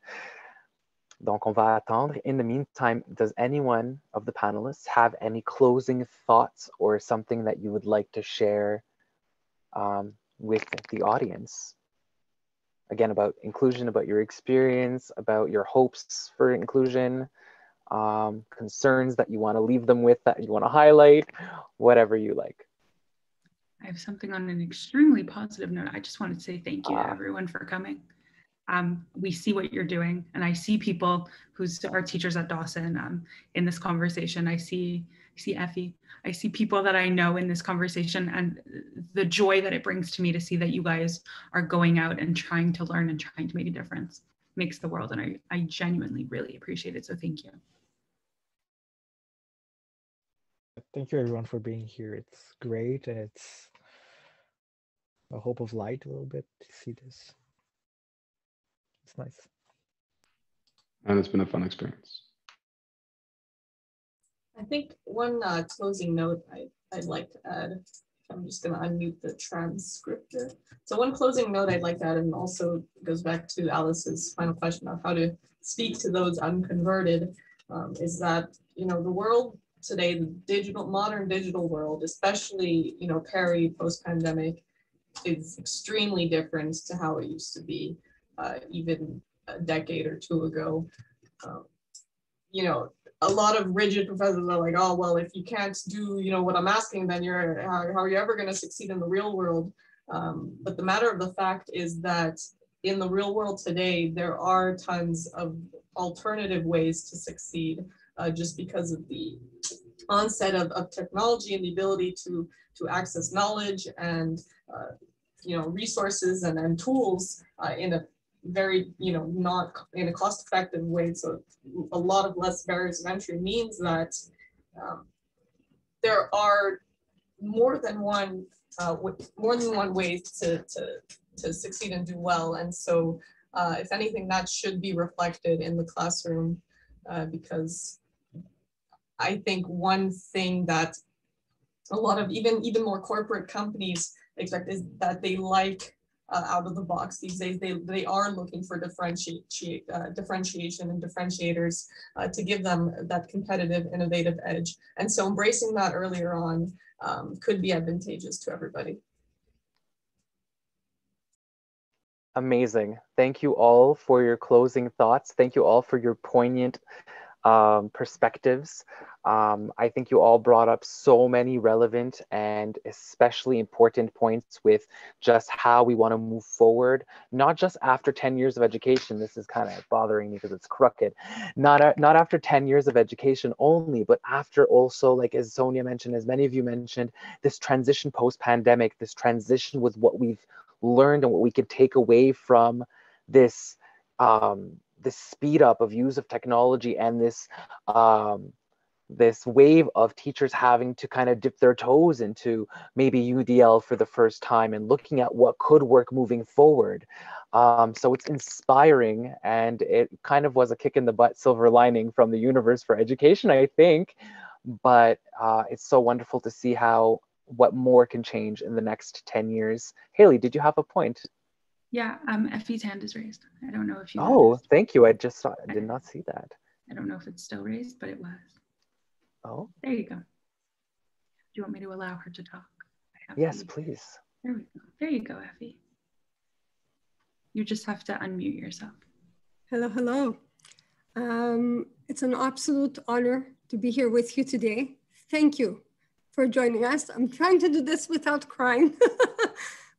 Donc, on va attendre. In the meantime, does anyone of the panelists have any closing thoughts or something that you would like to share with the audience? Again, about inclusion, about your experience, about your hopes for inclusion, concerns that you want to leave them with, that you want to highlight, whatever you like. I have something on an extremely positive note. I just want to say thank you to everyone for coming. We see what you're doing, and I see people who are teachers at Dawson in this conversation. I see see Effie, I see people that I know in this conversation, and the joy that it brings to me to see that you guys are going out and trying to learn and trying to make a difference makes the world. And I genuinely really appreciate it. So thank you. Thank you everyone for being here. It's great, and it's a hope of light a little bit to see this. It's nice. And it's been a fun experience. I think one closing note I'd like to add, I'm just going to unmute the transcriptor. So one closing note I'd like to add, and also goes back to Alice's final question of how to speak to those unconverted, is that, you know, the world today, the modern digital world, especially, you know, post-pandemic, is extremely different to how it used to be even a decade or two ago. You know, a lot of rigid professors are like, oh, well, if you can't do, you know, what I'm asking, then how are you ever going to succeed in the real world? But the matter of the fact is that in the real world today, there are tons of alternative ways to succeed, just because of the onset of technology and the ability to access knowledge and you know, resources and tools in a very, you know, not in a cost-effective way. So a lot of less barriers of entry means that there are more than one way to succeed and do well. And so if anything, that should be reflected in the classroom, because I think one thing that a lot of even more corporate companies expect is that they like out of the box these days. They are looking for differentiation and differentiators to give them that competitive, innovative edge. And so embracing that earlier on could be advantageous to everybody. Amazing. Thank you all for your closing thoughts. Thank you all for your poignant perspectives. I think you all brought up so many relevant and especially important points with just how we want to move forward, not just after 10 years of education. This is kind of bothering me because it's crooked. Not after 10 years of education only, but after also, like as Sonia mentioned, as many of you mentioned, this transition post-pandemic, this transition with what we've learned and what we could take away from this this speed up of use of technology and this this wave of teachers having to kind of dip their toes into maybe UDL for the first time and looking at what could work moving forward. So it's inspiring, and it kind of was a kick in the butt silver lining from the universe for education, I think. But it's so wonderful to see what more can change in the next 10 years. Hayley, did you have a point? Yeah, Effie's hand is raised. I don't know if you noticed. Thank you. I did not see that. I don't know if it's still raised, but it was. Oh. There you go. Do you want me to allow her to talk? Yes, please. There we go. There you go, Effie. You just have to unmute yourself. Hello, hello. It's an absolute honor to be here with you today. Thank you for joining us. I'm trying to do this without crying.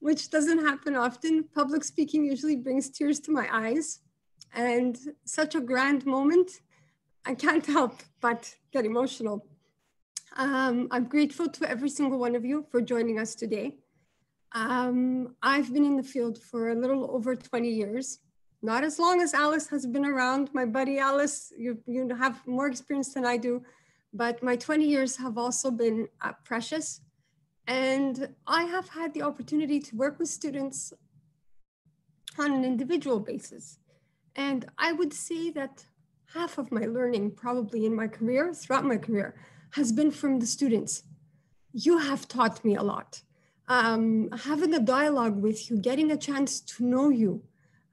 Which doesn't happen often. Public speaking usually brings tears to my eyes, and such a grand moment, I can't help but get emotional. I'm grateful to every single one of you for joining us today. I've been in the field for a little over 20 years, not as long as Alice has been around. My buddy Alice, you have more experience than I do, but my 20 years have also been precious. And I have had the opportunity to work with students on an individual basis. And I would say that half of my learning probably in my career, throughout my career, has been from the students. You have taught me a lot. Having a dialogue with you, getting a chance to know you,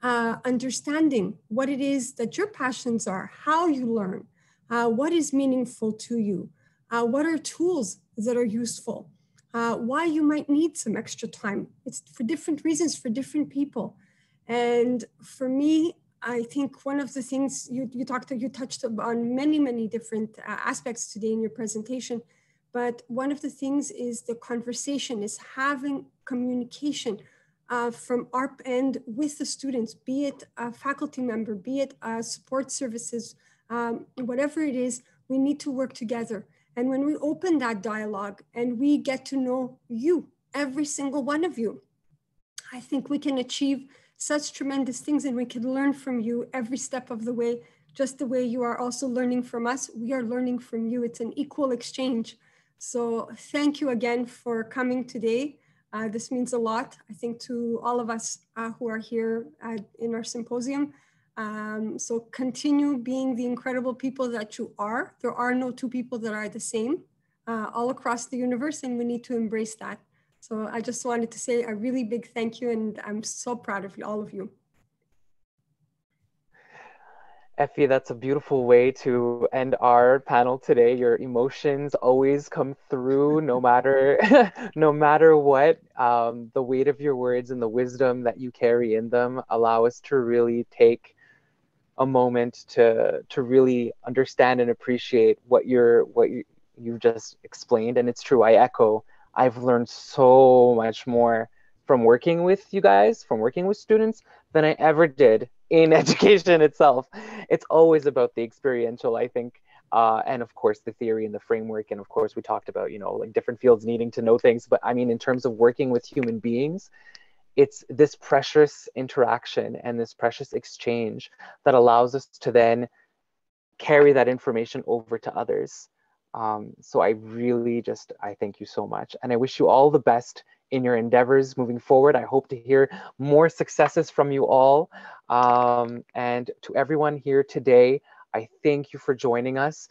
understanding what it is that your passions are, how you learn, what is meaningful to you, what are tools that are useful. Why you might need some extra time. It's for different reasons for different people. And for me, I think one of the things you touched on many different aspects today in your presentation, but one of the things is the conversation, is having communication from our end with the students, be it a faculty member, be it support services, whatever it is, we need to work together. And when we open that dialogue and we get to know you, every single one of you, I think we can achieve such tremendous things, and we can learn from you every step of the way, just the way you are also learning from us. We are learning from you. It's an equal exchange. So thank you again for coming today. This means a lot, I think, to all of us who are here in our symposium. So continue being the incredible people that you are. There are no two people that are the same all across the universe, and we need to embrace that. So I just wanted to say a really big thank you, and I'm so proud of you, all of you. Effie, that's a beautiful way to end our panel today. Your emotions always come through, no matter no matter what. The weight of your words and the wisdom that you carry in them allow us to really take a moment to really understand and appreciate what you just explained. And it's true, I echo. I've learned so much more from working with you guys, from working with students, than I ever did in education itself. It's always about the experiential, I think, and of course the theory and the framework. And of course we talked about, you know, like different fields needing to know things. But I mean, in terms of working with human beings, it's this precious interaction and this precious exchange that allows us to then carry that information over to others. So I really I thank you so much. And I wish you all the best in your endeavors moving forward. I hope to hear more successes from you all. And to everyone here today, I thank you for joining us.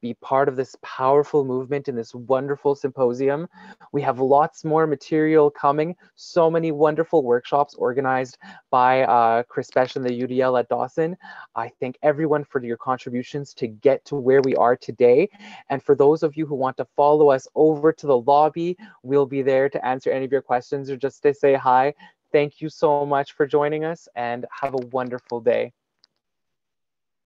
Be part of this powerful movement in this wonderful symposium. We have lots more material coming, so many wonderful workshops organized by CRISPESH and the UDL at Dawson. I thank everyone for your contributions to get to where we are today. And for those of you who want to follow us over to the lobby, we'll be there to answer any of your questions or just to say hi. Thank you so much for joining us, and have a wonderful day.